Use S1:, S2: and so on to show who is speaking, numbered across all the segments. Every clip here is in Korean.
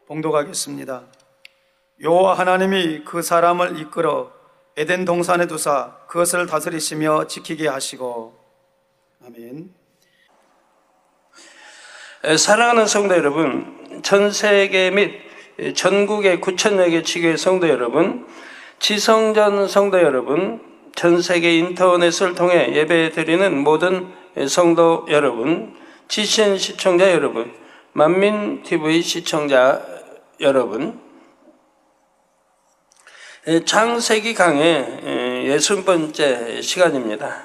S1: 봉독하겠습니다. 여호와 하나님이 그 사람을 이끌어 에덴 동산에 두사 그것을 다스리시며 지키게 하시고. 아멘.
S2: 사랑하는 성도 여러분, 전 세계 및 전국의 9천여 개 지교회 성도 여러분, 지성전 성도 여러분, 전 세계 인터넷을 통해 예배 드리는 모든 성도 여러분, GCN 시청자 여러분, 만민TV 시청자 여러분, 창세기 강의 60번째 시간입니다.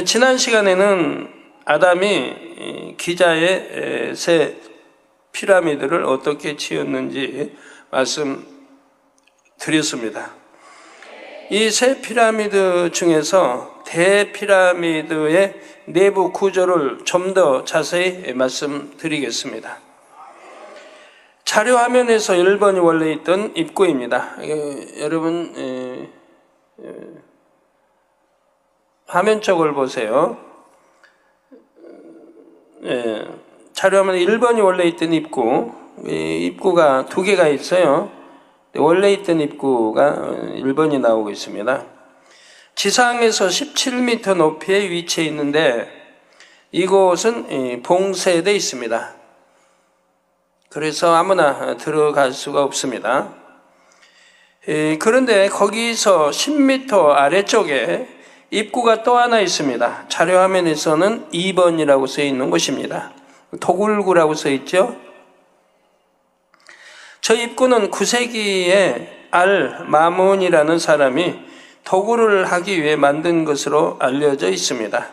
S2: 지난 시간에는 아담이 기자의 새 피라미드를 어떻게 지었는지 말씀드렸습니다. 이 새 피라미드 중에서 대피라미드의 내부 구조를 좀 더 자세히 말씀드리겠습니다. 자료 화면에서 1번이 원래 있던 입구입니다. 여러분 화면 쪽을 보세요. 자료 화면에 1번이 원래 있던 입구, 입구가 두 개가 있어요. 원래 있던 입구가 1번이 나오고 있습니다. 지상에서 17m 높이에 위치해 있는데 이곳은 봉쇄되어 있습니다. 그래서 아무나 들어갈 수가 없습니다. 그런데 거기서 10m 아래쪽에 입구가 또 하나 있습니다. 자료 화면에서는 2번이라고 써 있는 곳입니다. 도굴구라고 써 있죠. 저 입구는 9세기에 마문이라는 사람이 도굴을 하기 위해 만든 것으로 알려져 있습니다.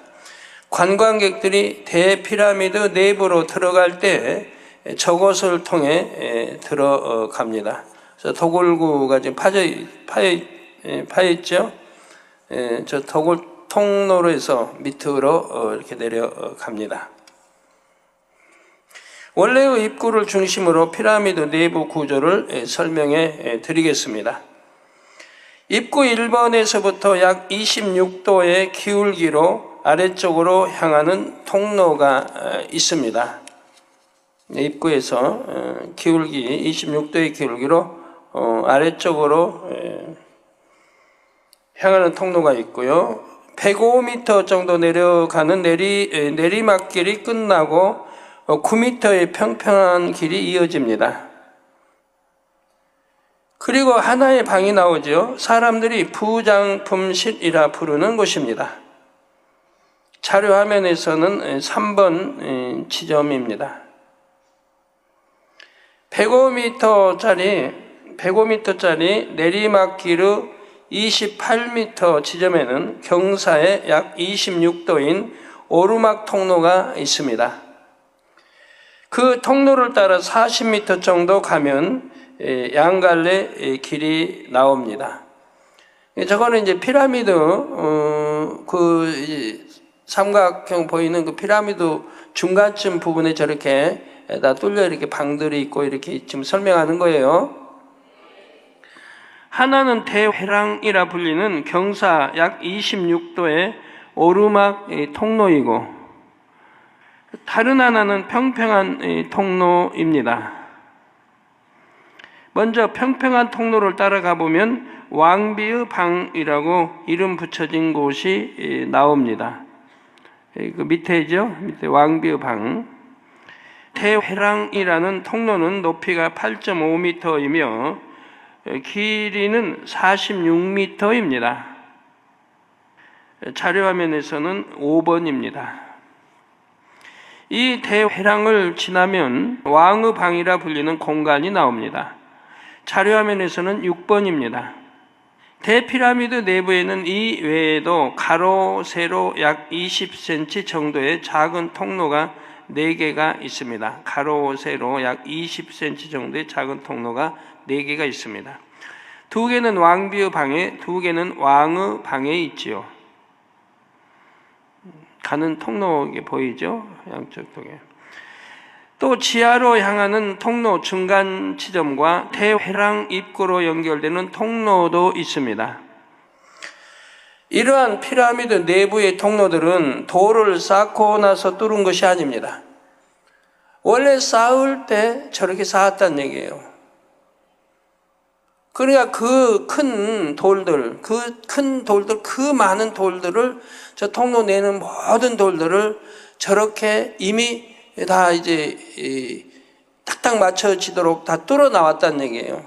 S2: 관광객들이 대피라미드 내부로 들어갈 때 저곳을 통해 들어갑니다. 그래서 도굴구가 지금 파였죠. 저 도굴 통로로 해서 밑으로 이렇게 내려갑니다. 원래의 입구를 중심으로 피라미드 내부 구조를 설명해 드리겠습니다. 입구 1번에서부터 약 26도의 기울기로 아래쪽으로 향하는 통로가 있습니다. 입구에서 기울기 26도의 기울기로 아래쪽으로 향하는 통로가 있고요. 105m 정도 내려가는 내리막길이 끝나고 9m의 평평한 길이 이어집니다. 그리고 하나의 방이 나오죠. 사람들이 부장품실이라 부르는 곳입니다. 자료 화면에서는 3번 지점입니다. 105m짜리 내리막길의 28m 지점에는 경사의 약 26도인 오르막 통로가 있습니다. 그 통로를 따라 40m 정도 가면 양갈래 길이 나옵니다. 저거는 이제 피라미드, 그 삼각형 보이는 그 피라미드 중간쯤 부분에 저렇게 다 뚫려 이렇게 방들이 있고 이렇게 지금 설명하는 거예요. 하나는 대회랑이라 불리는 경사 약 26도의 오르막 통로이고 다른 하나는 평평한 통로입니다. 먼저 평평한 통로를 따라가 보면 왕비의 방이라고 이름 붙여진 곳이 나옵니다. 그 밑에죠? 밑에 왕비의 방. 대회랑이라는 통로는 높이가 8.5m이며 길이는 46m입니다. 자료 화면에서는 5번입니다. 이 대회랑을 지나면 왕의 방이라 불리는 공간이 나옵니다. 자료 화면에서는 6번입니다. 대피라미드 내부에는 이 외에도 가로, 세로 약 20cm 정도의 작은 통로가 4개가 있습니다. 가로, 세로 약 20cm 정도의 작은 통로가 4개가 있습니다. 2개는 왕비의 방에, 2개는 왕의 방에 있지요. 가는 통로 보이죠? 양쪽 통에. 또 지하로 향하는 통로 중간 지점과 대회랑 입구로 연결되는 통로도 있습니다. 이러한 피라미드 내부의 통로들은 돌을 쌓고 나서 뚫은 것이 아닙니다. 원래 쌓을 때 저렇게 쌓았다는 얘기예요. 그러니까 그 큰 돌들, 그 많은 돌들을, 저 통로 내는 모든 돌들을 저렇게 이미 다 이제 딱딱 맞춰지도록 다 뚫어 나왔다는 얘기예요.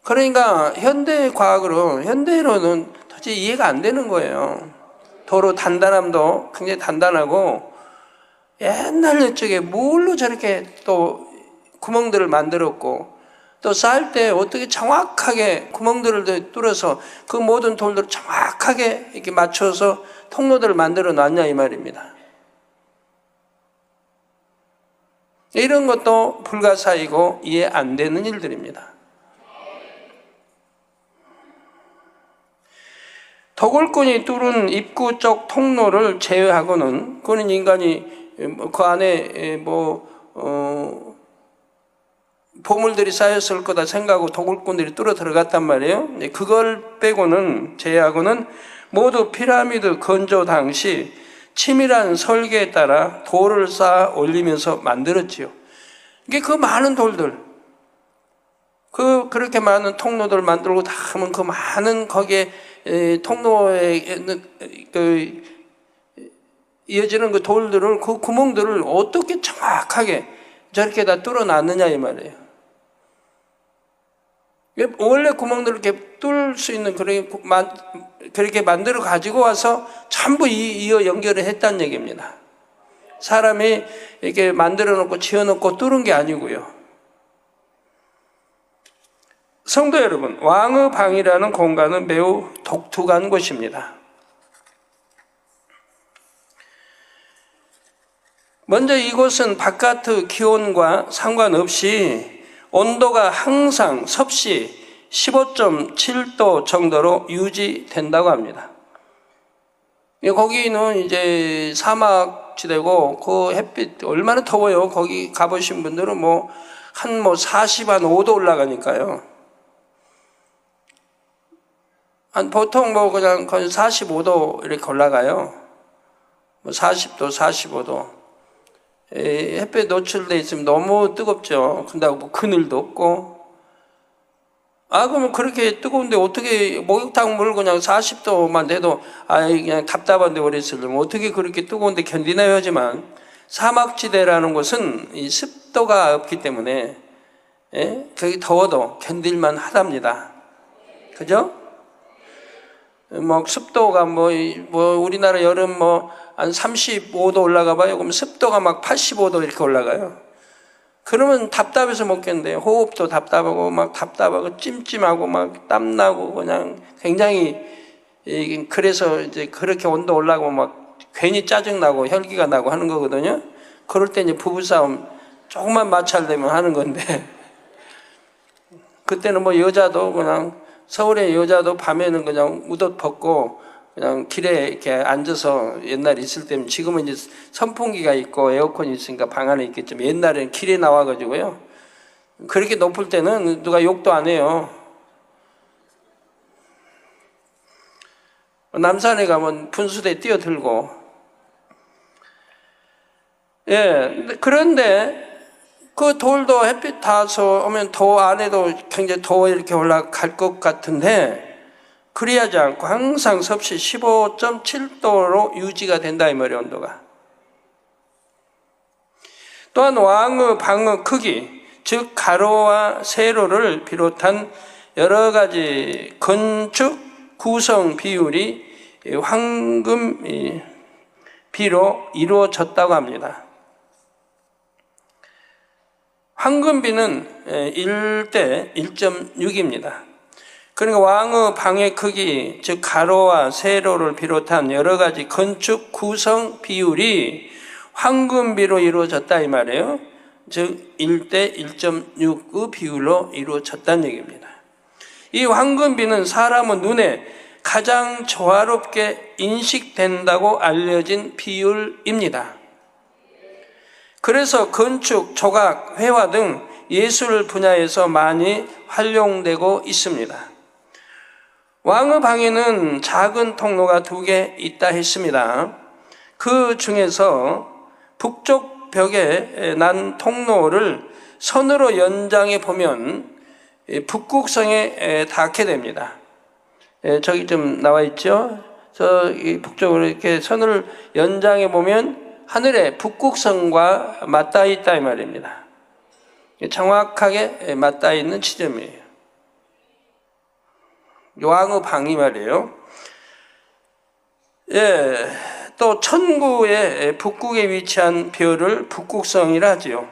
S2: 그러니까 현대로는 도저히 이해가 안 되는 거예요. 도로 단단함도 굉장히 단단하고, 옛날 옛적에 뭘로 저렇게 또 구멍들을 만들었고, 또 쌓을 때 어떻게 정확하게 구멍들을 뚫어서 그 모든 돌들을 정확하게 이렇게 맞춰서 통로들을 만들어 놨냐 이 말입니다. 이런 것도 불가사의고 이해 안 되는 일들입니다. 도굴꾼이 뚫은 입구 쪽 통로를 제외하고는, 그는 인간이 그 안에 보물들이 쌓였을 거다 생각하고 도굴꾼들이 뚫어 들어갔단 말이에요. 그걸 빼고는, 제외하고는 모두 피라미드 건조 당시 치밀한 설계에 따라 돌을 쌓아 올리면서 만들었지요. 이게 그 많은 돌들, 그렇게 많은 통로들을 만들고 다 하면 그 많은 거기에 통로에 이어지는 그 돌들을, 그 구멍들을 어떻게 정확하게 저렇게 다 뚫어놨느냐 이 말이에요. 원래 구멍들을 이렇게 뚫을 수 있는 그렇게 만들어 가지고 와서 전부 이어 연결을 했다는 얘기입니다. 사람이 이렇게 만들어 놓고 지어 놓고 뚫은 게 아니고요. 성도 여러분, 왕의 방이라는 공간은 매우 독특한 곳입니다. 먼저 이곳은 바깥의 기온과 상관없이 온도가 항상 섭씨 15.7도 정도로 유지된다고 합니다. 거기는 이제 사막지대고 그 햇빛 얼마나 더워요. 거기 가보신 분들은 한 45도 올라가니까요. 보통 그냥 거의 45도 이렇게 올라가요. 40도, 45도. 햇빛 노출돼 있으면 너무 뜨겁죠. 근데 그늘도 없고. 그러면 그렇게 뜨거운데 어떻게 목욕탕 물 그냥 40도만 돼도 그냥 답답한데 오래 있으려면 어떻게 그렇게 뜨거운데 견디나요? 하지만 사막지대라는 곳은 이 습도가 없기 때문에 거기 더워도 견딜만 하답니다. 그죠? 습도가 우리나라 여름 한 35도 올라가 봐요. 그럼 습도가 85도 이렇게 올라가요. 그러면 답답해서 못 견뎌요. 호흡도 답답하고 답답하고 찜찜하고 땀나고 그냥 굉장히, 그래서 이제 그렇게 온도 올라가고 괜히 짜증나고 혈기가 나고 하는 거거든요. 그럴 때 이제 부부싸움 조금만 마찰되면 하는 건데, 그때는 여자도 그냥, 서울의 여자도 밤에는 그냥 웃옷 벗고 그냥 길에 이렇게 앉아서, 옛날에 있을 때는, 지금은 이제 선풍기가 있고 에어컨이 있으니까 방 안에 있겠지만 옛날에는 길에 나와가지고요. 그렇게 높을 때는 누가 욕도 안 해요. 남산에 가면 분수대 뛰어들고. 그런데 그 돌도 햇빛 닿아서 오면 더 안에도 굉장히 더 이렇게 올라갈 것 같은데, 그리하지 않고 항상 섭씨 15.7도로 유지가 된다 이 말이에요, 온도가. 또한 왕의 방의 크기, 즉 가로와 세로를 비롯한 여러 가지 건축 구성 비율이 황금 비로 이루어졌다고 합니다. 황금비는 1대 1.6입니다. 그러니까 왕의 방의 크기, 즉 가로와 세로를 비롯한 여러 가지 건축 구성 비율이 황금비로 이루어졌다 이 말이에요. 즉 1대 1.6의 비율로 이루어졌다는 얘기입니다. 이 황금비는 사람의 눈에 가장 조화롭게 인식된다고 알려진 비율입니다. 그래서 건축, 조각, 회화 등 예술 분야에서 많이 활용되고 있습니다. 왕의 방에는 작은 통로가 2개 있다 했습니다. 그 중에서 북쪽 북벽에 난 통로를 선으로 연장해 보면 북극성에 닿게 됩니다. 저기 좀 나와 있죠? 저기 북쪽으로 이렇게 선을 연장해 보면 하늘에 북극성과 맞닿아 있다 이 말입니다. 정확하게 맞닿아 있는 지점이에요. 왕의 방이 말이에요. 또 천구의 북극에 위치한 별을 북극성이라 하지요.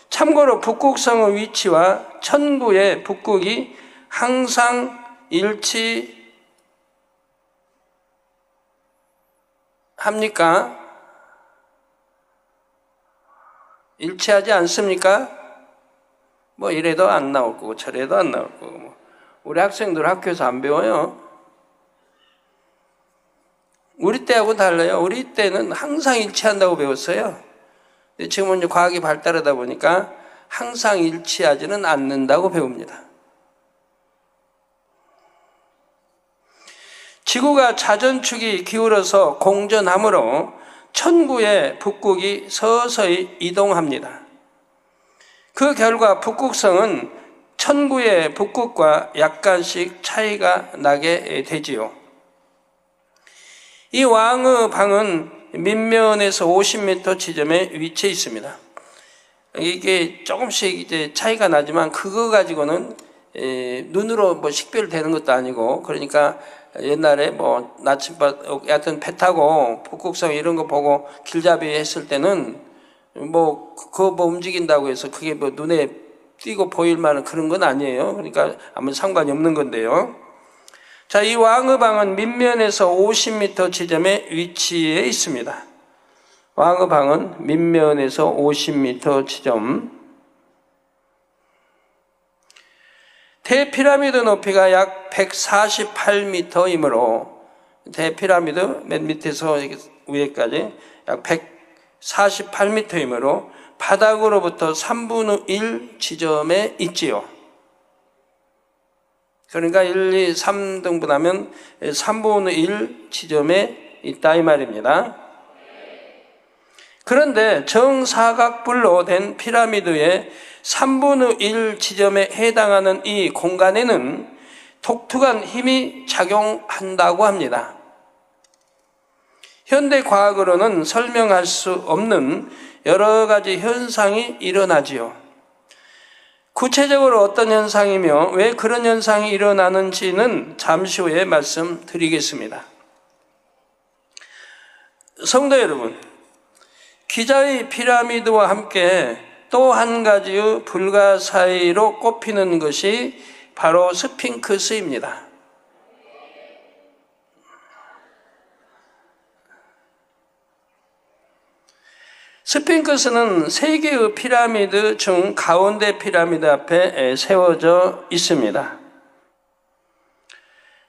S2: 참고로 북극성의 위치와 천구의 북극이 항상 일치합니까? 일치하지 않습니까? 뭐 이래도 안 나올 거고 저래도 안 나올 거고. 우리 학생들 학교에서 안 배워요. 우리 때하고 달라요. 우리 때는 항상 일치한다고 배웠어요. 근데 지금은 이제 과학이 발달하다 보니까 항상 일치하지는 않는다고 배웁니다. 지구가 자전축이 기울어서 공전하므로 천구의 북극이 서서히 이동합니다. 그 결과 북극성은 천구의 북극과 약간씩 차이가 나게 되지요. 이 왕의 방은 밑면에서 50m 지점에 위치해 있습니다. 이게 조금씩 이제 차이가 나지만 그거 가지고는 눈으로 뭐 식별되는 것도 아니고, 그러니까 옛날에 뭐 나침반 하여튼 배 타고 북극성 이런 거 보고 길잡이 했을 때는 뭐 그거 뭐 움직인다고 해서 그게 뭐 눈에 띄고 보일 만한 그런 건 아니에요. 그러니까 아무 상관이 없는 건데요. 자, 이 왕의 방은 밑면에서 50m 지점에 위치해 있습니다. 왕의 방은 밑면에서 50m 지점. 대피라미드 높이가 약 148m이므로 대피라미드 맨 밑에서 위에까지 약 148m이므로 바닥으로부터 3분의 1 지점에 있지요. 그러니까 1, 2, 3등분하면 3분의 1 지점에 있다 이 말입니다. 그런데 정사각뿔로 된 피라미드의 3분의 1 지점에 해당하는 이 공간에는 독특한 힘이 작용한다고 합니다. 현대 과학으로는 설명할 수 없는 여러 가지 현상이 일어나지요. 구체적으로 어떤 현상이며 왜 그런 현상이 일어나는지는 잠시 후에 말씀드리겠습니다. 성도 여러분, 기자의 피라미드와 함께 또 한 가지의 불가사의로 꼽히는 것이 바로 스핑크스입니다. 스핑크스는 세 개의 피라미드 중 가운데 피라미드 앞에 세워져 있습니다.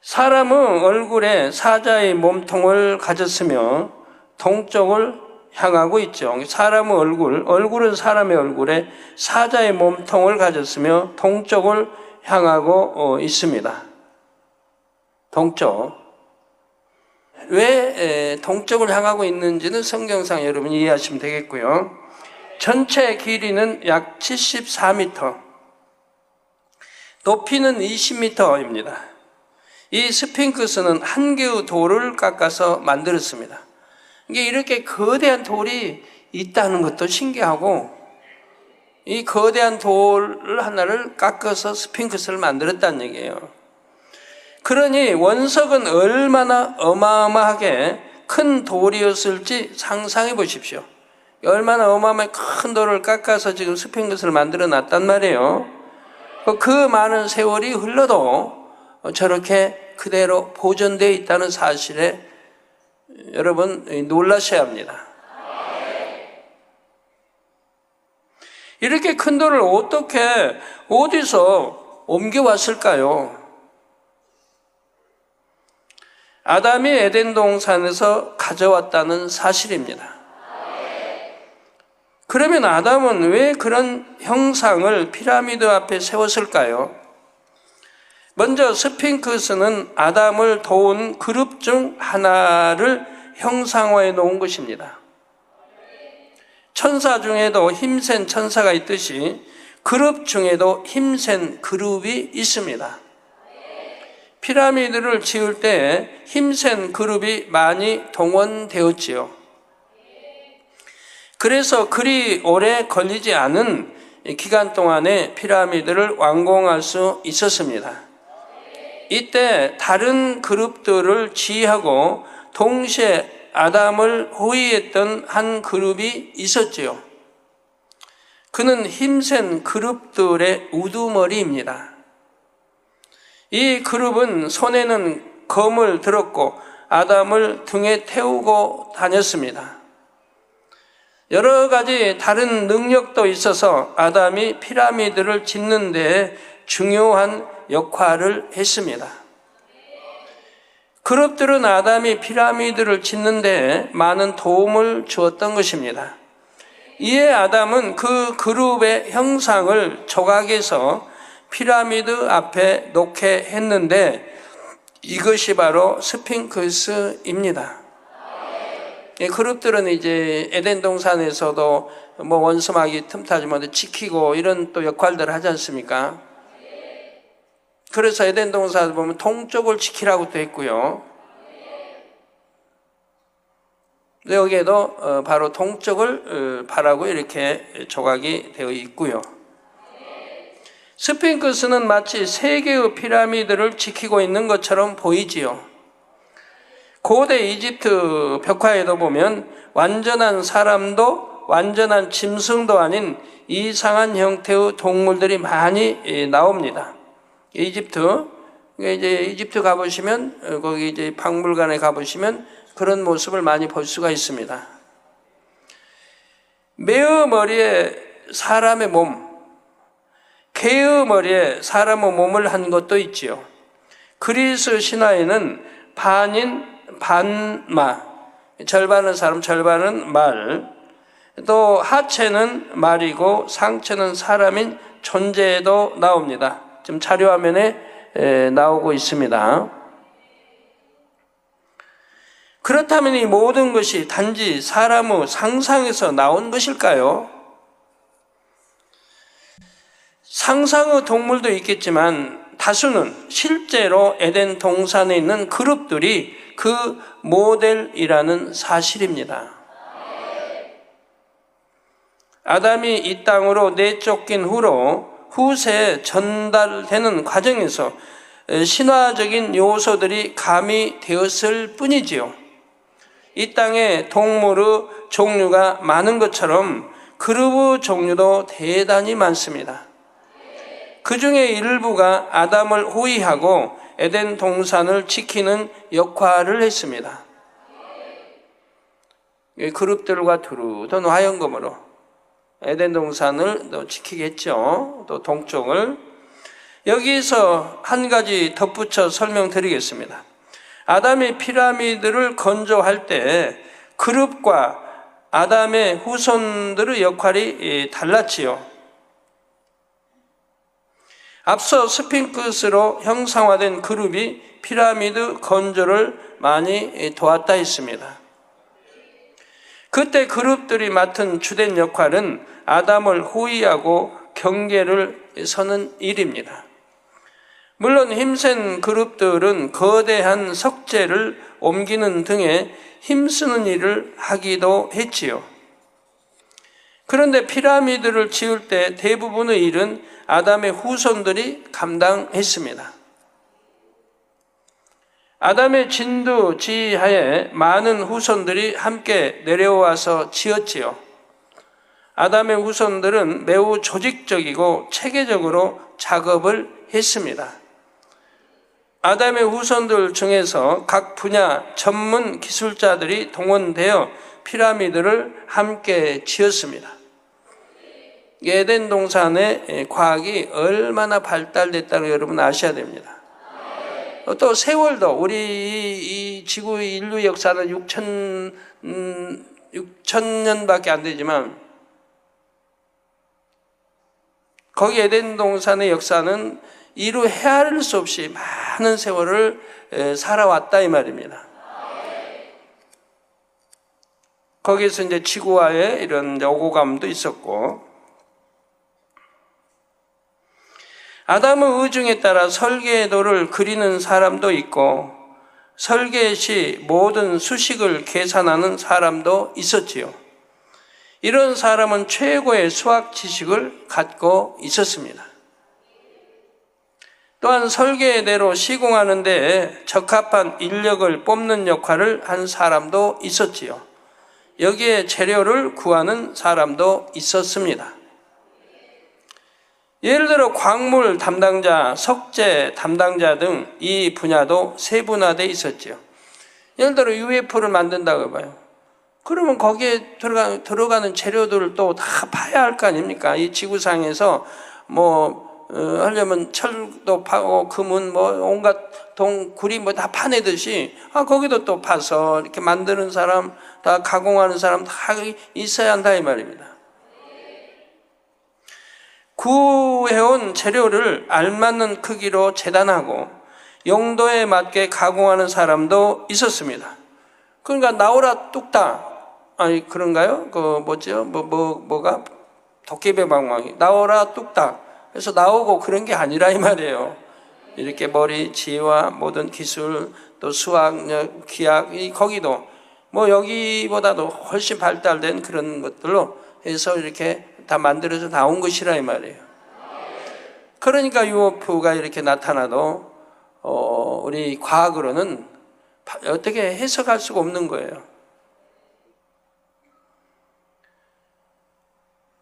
S2: 사람의 얼굴에 사자의 몸통을 가졌으며 동쪽을 향하고 있죠. 사람의 얼굴은 사람의 얼굴에 사자의 몸통을 가졌으며 동쪽을 향하고 있습니다. 동쪽. 왜 동쪽을 향하고 있는지는 성경상 여러분이 이해하시면 되겠고요. 전체 길이는 약 74m, 높이는 20m입니다. 이 스핑크스는 한 개의 돌을 깎아서 만들었습니다. 이게 이렇게 거대한 돌이 있다는 것도 신기하고, 이 거대한 돌 하나를 깎아서 스핑크스를 만들었다는 얘기예요. 그러니 원석은 얼마나 어마어마하게 큰 돌이었을지 상상해 보십시오. 얼마나 어마어마하게 큰 돌을 깎아서 지금 스핑크스를 만들어 놨단 말이에요. 그 많은 세월이 흘러도 저렇게 그대로 보존되어 있다는 사실에 여러분 놀라셔야 합니다. 이렇게 큰 돌을 어디서 옮겨왔을까요? 아담이 에덴 동산에서 가져왔다는 사실입니다. 그러면 아담은 왜 그런 형상을 피라미드 앞에 세웠을까요? 먼저 스핑크스는 아담을 도운 그룹 중 하나를 형상화해 놓은 것입니다. 천사 중에도 힘센 천사가 있듯이 그룹 중에도 힘센 그룹이 있습니다. 피라미드를 지을 때 힘센 그룹이 많이 동원되었지요. 그래서 그리 오래 걸리지 않은 기간 동안에 피라미드를 완공할 수 있었습니다. 이때 다른 그룹들을 지휘하고 동시에 아담을 호위했던 한 그룹이 있었지요. 그는 힘센 그룹들의 우두머리입니다. 이 그룹은 손에는 검을 들었고 아담을 등에 태우고 다녔습니다. 여러 가지 다른 능력도 있어서 아담이 피라미드를 짓는 데 중요한 역할을 했습니다. 그룹들은 아담이 피라미드를 짓는 데 많은 도움을 주었던 것입니다. 이에 아담은 그 그룹의 형상을 조각해서 피라미드 앞에 놓게 했는데 이것이 바로 스핑크스입니다. 그룹들은 이제 에덴 동산에서도 뭐 원수마귀 틈타지 못해 지키고 이런 또 역할들을 하지 않습니까? 그래서 에덴 동산을 보면 동쪽을 지키라고 또 했고요. 여기에도 바로 동쪽을 바라고 이렇게 조각이 되어 있고요. 스핑크스는 마치 세 개의 피라미드를 지키고 있는 것처럼 보이지요. 고대 이집트 벽화에도 보면 완전한 사람도 완전한 짐승도 아닌 이상한 형태의 동물들이 많이 나옵니다. 이집트 가보시면 거기 이제 박물관에 가보시면 그런 모습을 많이 볼 수가 있습니다. 매의 머리에 사람의 몸, 개의 머리에 사람의 몸을 한 것도 있지요. 그리스 신화에는 반인 반마, 절반은 사람, 절반은 말, 또 하체는 말이고 상체는 사람인 존재도 나옵니다. 지금 자료화면에 나오고 있습니다. 그렇다면 이 모든 것이 단지 사람의 상상에서 나온 것일까요? 상상의 동물도 있겠지만 다수는 실제로 에덴 동산에 있는 그룹들이 그 모델이라는 사실입니다. 아담이 이 땅으로 내쫓긴 후로 후세에 전달되는 과정에서 신화적인 요소들이 가미되었을 뿐이지요. 이 땅에 동물의 종류가 많은 것처럼 그룹의 종류도 대단히 많습니다. 그 중에 일부가 아담을 호위하고 에덴 동산을 지키는 역할을 했습니다. 그룹들과 두루던 화영검으로 에덴 동산을 지키겠죠. 또 동쪽을. 여기서 한 가지 덧붙여 설명드리겠습니다. 아담이 피라미드를 건조할 때 그룹과 아담의 후손들의 역할이 달랐지요. 앞서 스핑크스로 형상화된 그룹이 피라미드 건조를 많이 도왔다 했습니다. 그때 그룹들이 맡은 주된 역할은 아담을 호위하고 경계를 서는 일입니다. 물론 힘센 그룹들은 거대한 석재를 옮기는 등의 힘쓰는 일을 하기도 했지요. 그런데 피라미드를 지을 때 대부분의 일은 아담의 후손들이 감당했습니다. 아담의 진두 지휘하에 많은 후손들이 함께 내려와서 지었지요. 아담의 후손들은 매우 조직적이고 체계적으로 작업을 했습니다. 아담의 후손들 중에서 각 분야 전문 기술자들이 동원되어 피라미드를 함께 지었습니다. 에덴 동산의 과학이 얼마나 발달됐다는 걸 여러분 아셔야 됩니다. 또 세월도 우리 이 지구 인류 역사는 6,000년밖에 안 되지만 거기 에덴 동산의 역사는 이루 헤아릴 수 없이 많은 세월을 살아왔다 이 말입니다. 거기에서 이제 지구와의 이런 오고감도 있었고, 아담의 의중에 따라 설계도를 그리는 사람도 있고 설계 시 모든 수식을 계산하는 사람도 있었지요. 이런 사람은 최고의 수학 지식을 갖고 있었습니다. 또한 설계대로 시공하는 데 적합한 인력을 뽑는 역할을 한 사람도 있었지요. 여기에 재료를 구하는 사람도 있었습니다. 예를 들어 광물 담당자, 석재 담당자 등 이 분야도 세분화되어 있었죠. 예를 들어 UFO를 만든다고 해봐요. 그러면 거기에 들어가는 재료들을 또 다 파야 할 거 아닙니까? 이 지구상에서 하려면 철도 파고 금은 온갖 구리 다 파내듯이 거기도 또 파서 이렇게 만드는 사람, 다 가공하는 사람 다 있어야 한다 이 말입니다. 구해온 재료를 알맞는 크기로 재단하고 용도에 맞게 가공하는 사람도 있었습니다. 그러니까 나오라 뚝딱, 아니 그런가요? 뭐가 도깨비 방망이 나오라 뚝딱 그래서 나오고 그런 게 아니라 이 말이에요. 이렇게 머리, 지혜와 모든 기술, 또 수학력, 기학, 거기도 여기보다도 훨씬 발달된 그런 것들로 해서 이렇게 다 만들어서 나온 것이라 이 말이에요. 그러니까 UFO가 이렇게 나타나도 우리 과학으로는 어떻게 해석할 수가 없는 거예요.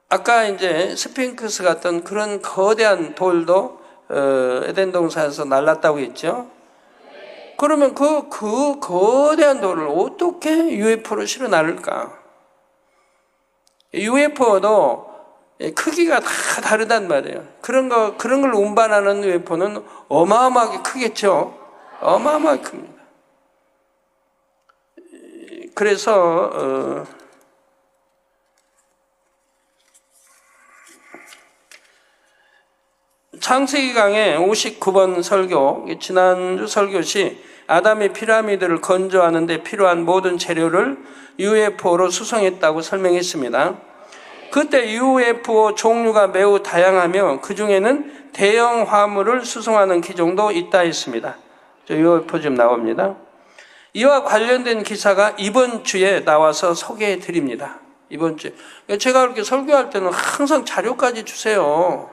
S2: 아까 이제 스핑크스 같은 그런 거대한 돌도 에덴 동산에서 날랐다고 했죠. 그러면 그 거대한 돌을 어떻게 UFO로 실어 나를까? UFO도 크기가 다 다르단 말이에요. 그런 걸 운반하는 UFO는 어마어마하게 크겠죠. 어마어마하게 큽니다. 그래서 창세기 강의 59번 설교, 지난주 설교 시 아담이 피라미드를 건조하는 데 필요한 모든 재료를 UFO로 수송했다고 설명했습니다. 그때 UFO 종류가 매우 다양하며 그 중에는 대형 화물을 수송하는 기종도 있다 했습니다. UFO 좀 나옵니다. 이와 관련된 기사가 이번 주에 나와서 소개해 드립니다. 이번 주에. 제가 그렇게 설교할 때는 항상 자료까지 주세요.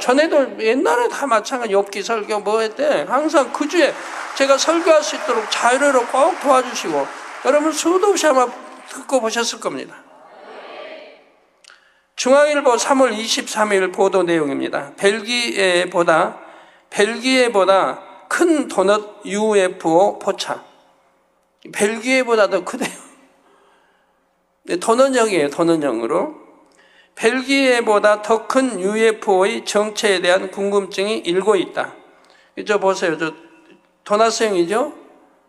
S2: 전에도 옛날에 다 마찬가지 욥기 설교 했대. 항상 그 주에 제가 설교할 수 있도록 자료로 꼭 도와주시고 여러분 수도 없이 아마 듣고 보셨을 겁니다. 중앙일보 3월 23일 보도 내용입니다. 벨기에보다 큰 도넛 UFO 포착. 벨기에보다 더 크대요. 도넛형이에요. 도넛형으로. 벨기에보다 더 큰 UFO의 정체에 대한 궁금증이 일고 있다. 보세요. 도넛형이죠?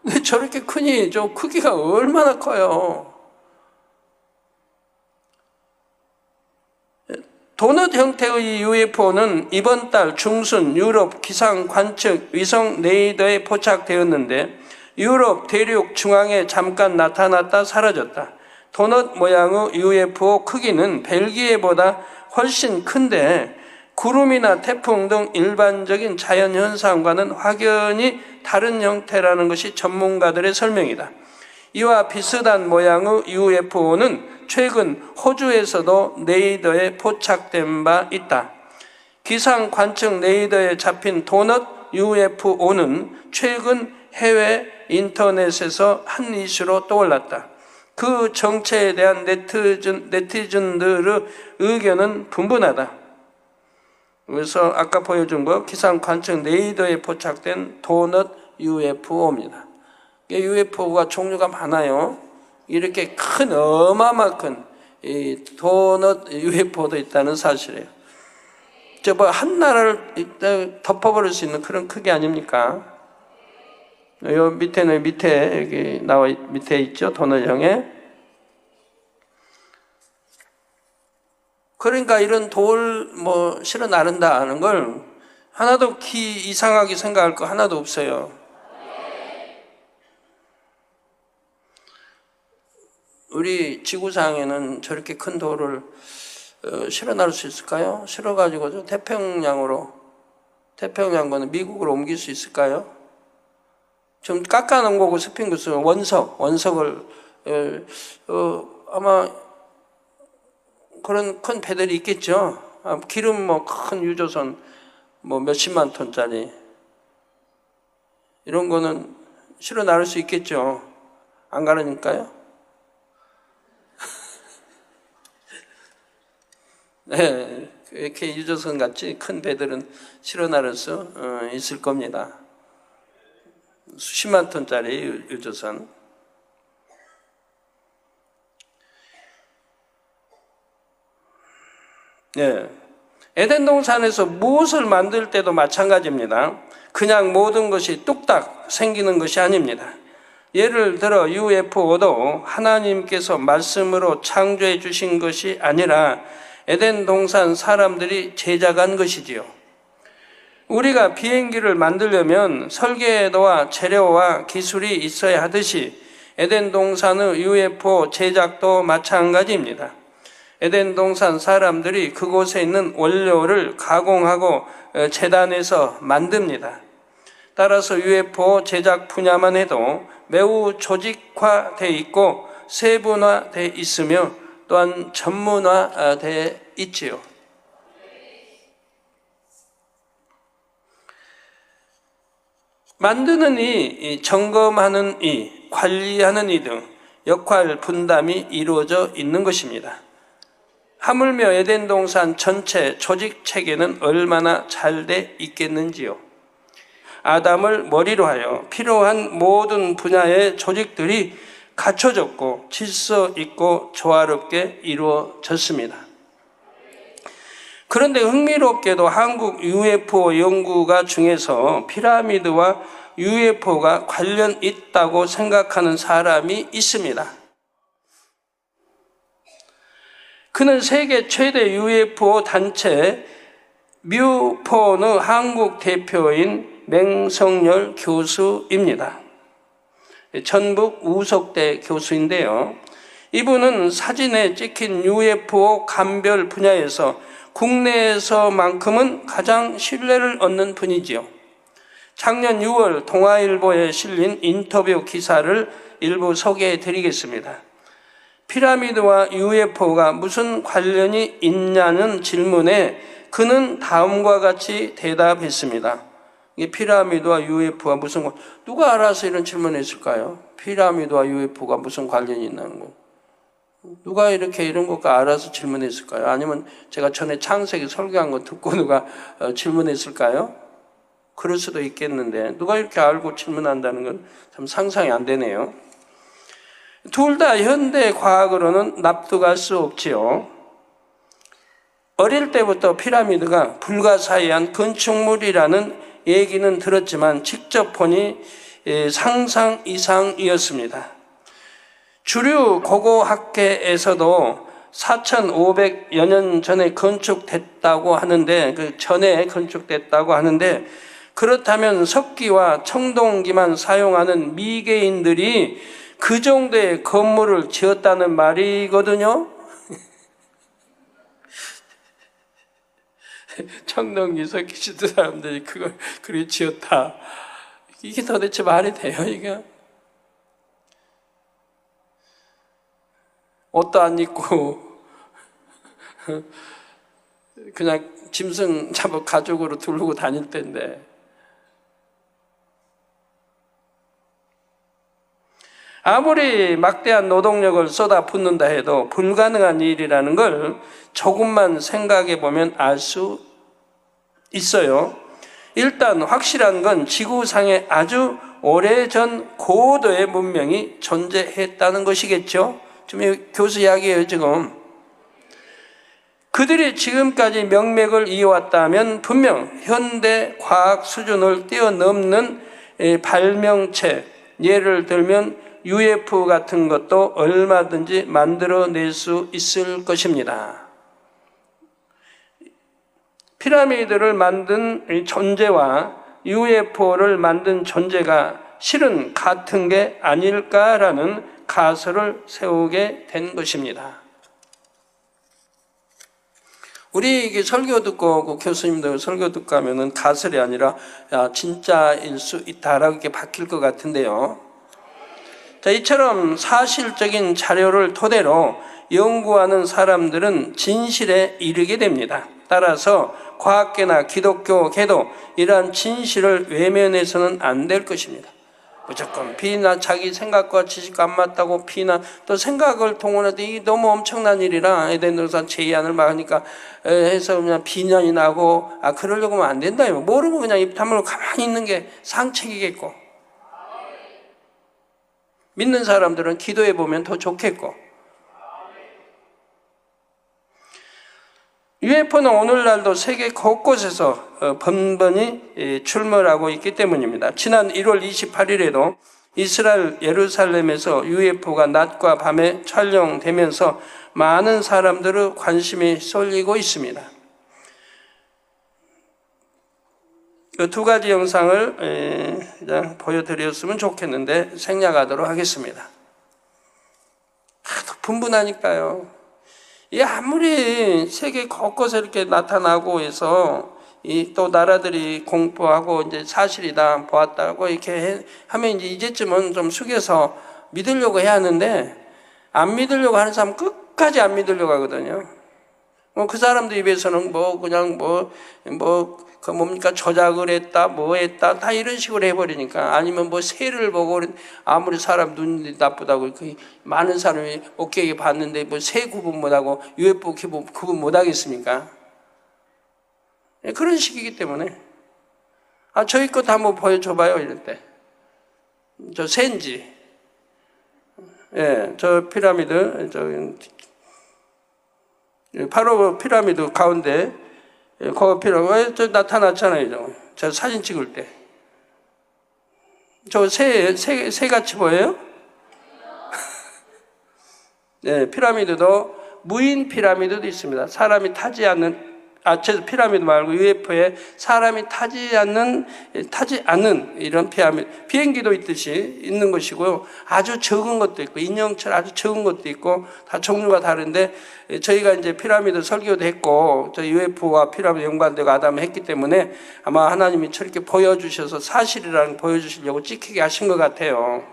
S2: 근데 저렇게 크니 크기가 얼마나 커요. 도넛 형태의 UFO는 이번 달 중순 유럽 기상 관측 위성 레이더에 포착되었는데 유럽 대륙 중앙에 잠깐 나타났다 사라졌다. 도넛 모양의 UFO 크기는 벨기에보다 훨씬 큰데 구름이나 태풍 등 일반적인 자연현상과는 확연히 다른 형태라는 것이 전문가들의 설명이다. 이와 비슷한 모양의 UFO는 최근 호주에서도 레이더에 포착된 바 있다. 기상 관측 레이더에 잡힌 도넛 UFO는 최근 해외 인터넷에서 한 이슈로 떠올랐다. 그 정체에 대한 네티즌들의 의견은 분분하다. 그래서 아까 보여준 거 기상 관측 레이더에 포착된 도넛 UFO입니다. UFO가 종류가 많아요. 이렇게 큰 어마어마한 큰 도넛 UFO도 있다는 사실이에요. 한 나라를 덮어버릴 수 있는 그런 크기 아닙니까? 요 밑에는 여기 밑에 있죠. 도넛형에. 그러니까 이런 돌 실어 나른다 하는 걸 하나도 이상하게 생각할 거 하나도 없어요. 우리 지구상에는 저렇게 큰 돌을 실어 나를 수 있을까요? 실어가지고 태평양권은 미국으로 옮길 수 있을까요? 좀 깎아놓은 거고 스핑크스 원석을 아마 그런 큰 배들이 있겠죠. 기름 큰 유조선 몇십만 톤짜리 이런 거는 실어 나를 수 있겠죠. 안 가르니까요. 네, 이렇게 유조선 같이 큰 배들은 실어 나를 수 있을 겁니다. 수십만 톤짜리 유조선. 네. 에덴 동산에서 무엇을 만들 때도 마찬가지입니다. 그냥 모든 것이 뚝딱 생기는 것이 아닙니다. 예를 들어 UFO도 하나님께서 말씀으로 창조해 주신 것이 아니라 에덴 동산 사람들이 제작한 것이지요. 우리가 비행기를 만들려면 설계도와 재료와 기술이 있어야 하듯이 에덴 동산의 UFO 제작도 마찬가지입니다. 에덴 동산 사람들이 그곳에 있는 원료를 가공하고 재단해서 만듭니다. 따라서 UFO 제작 분야만 해도 매우 조직화되어 있고 세분화되어 있으며 또한 전문화되어 있지요. 만드는 이, 점검하는 이, 관리하는 이 등 역할 분담이 이루어져 있는 것입니다. 하물며 에덴 동산 전체 조직 체계는 얼마나 잘 돼 있겠는지요. 아담을 머리로 하여 필요한 모든 분야의 조직들이 갖춰졌고 질서 있고 조화롭게 이루어졌습니다. 그런데 흥미롭게도 한국 UFO 연구가 중에서 피라미드와 UFO가 관련 있다고 생각하는 사람이 있습니다. 그는 세계 최대 UFO 단체 뮤폰의 한국 대표인 맹성열 교수입니다. 전북 우석대 교수인데요. 이분은 사진에 찍힌 UFO 감별 분야에서 국내에서만큼은 가장 신뢰를 얻는 분이지요. 작년 6월 동아일보에 실린 인터뷰 기사를 일부 소개해 드리겠습니다. 피라미드와 UFO가 무슨 관련이 있냐는 질문에 그는 다음과 같이 대답했습니다. 이 피라미드와 UFO가 무슨 누가 알아서 이런 질문을 했을까요? 피라미드와 UFO가 무슨 관련이 있는 거? 누가 이렇게 이런 것과 알아서 질문했을까요? 아니면 제가 전에 창세기 설교한 거 듣고 누가 질문했을까요? 그럴 수도 있겠는데 누가 이렇게 알고 질문한다는 건 참 상상이 안 되네요. 둘 다 현대 과학으로는 납득할 수 없지요. 어릴 때부터 피라미드가 불가사의한 건축물이라는 얘기는 들었지만 직접 보니 상상 이상이었습니다. 주류 고고학계에서도 4,500여 년 전에 건축됐다고 하는데, 그 전에 건축됐다고 하는데, 그렇다면 석기와 청동기만 사용하는 미개인들이 그 정도의 건물을 지었다는 말이거든요. 청동기, 석기 짓던 사람들이 그걸 그리 지었다. 이게 도대체 말이 돼요, 이게? 옷도 안 입고 그냥 짐승 잡아 가족으로 두르고 다닐 텐데. 아무리 막대한 노동력을 쏟아붓는다 해도 불가능한 일이라는 걸 조금만 생각해 보면 알 수 있어요. 일단 확실한 건 지구상에 아주 오래전 고도의 문명이 존재했다는 것이겠죠. 지금 교수 이야기예요, 지금. 그들이 지금까지 명맥을 이어왔다면 분명 현대 과학 수준을 뛰어넘는 발명체, 예를 들면 UFO 같은 것도 얼마든지 만들어낼 수 있을 것입니다. 피라미드를 만든 이 존재와 UFO를 만든 존재가 실은 같은 게 아닐까라는 가설을 세우게 된 것입니다. 우리 이게 설교 듣고 그 교수님들 설교 듣고 하면은 가설이 아니라 야, 진짜일 수 있다라고 이렇게 바뀔 것 같은데요. 자, 이처럼 사실적인 자료를 토대로 연구하는 사람들은 진실에 이르게 됩니다. 따라서 과학계나 기독교계도 이러한 진실을 외면해서는 안 될 것입니다. 무조건 비난, 자기 생각과 지식과 안 맞다고 비난, 또 생각을 동원해도 이게 너무 엄청난 일이라 에덴 동산 제의안을 막으니까 해서 그냥 비난이 나고, 그러려고 하면 안 된다. 모르면 그냥 입 다물고 가만히 있는 게 상책이겠고, 믿는 사람들은 기도해 보면 더 좋겠고. UFO는 오늘날도 세계 곳곳에서 번번이 출몰하고 있기 때문입니다. 지난 1월 28일에도 이스라엘 예루살렘에서 UFO가 낮과 밤에 촬영되면서 많은 사람들의 관심이 쏠리고 있습니다. 그 두 가지 영상을 그냥 보여드렸으면 좋겠는데 생략하도록 하겠습니다. 하도 분분하니까요. 이 아무리 세계 곳곳에 이렇게 나타나고 해서 또 나라들이 공포하고 이제 사실이다 보았다고 이렇게 하면 이제 이제쯤은 좀 숙여서 믿으려고 해야 하는데, 안 믿으려고 하는 사람은 끝까지 안 믿으려고 하거든요. 그 사람들 입에서는 그 뭡니까, 조작을 했다, 뭐 했다, 다 이런 식으로 해버리니까. 아니면 새를 보고, 아무리 사람 눈이 나쁘다고, 많은 사람이 오케이 봤는데, 새 구분 못하고, UFO 구분 못하겠습니까? 그런 식이기 때문에. 저희 것도 한번 보여줘봐요, 이럴 때. 저 새인지. 저 피라미드, 바로 그 피라미드 가운데, 그 피라미드, 저 나타났잖아요. 저 사진 찍을 때. 저 새같이 보여요? 네, 피라미드도 무인 피라미드도 있습니다. 사람이 타지 않는, 저 피라미드 말고 UFO에 사람이 타지 않는 이런 피라미드, 비행기도 있듯이 있는 것이고요. 아주 적은 것도 있고, 인형처럼 아주 적은 것도 있고, 다 종류가 다른데, 저희가 이제 피라미드 설교도 했고, 저 UFO와 피라미드 연관되고 아담을 했기 때문에 아마 하나님이 저렇게 보여주셔서 사실이라는 보여주시려고 찍히게 하신 것 같아요.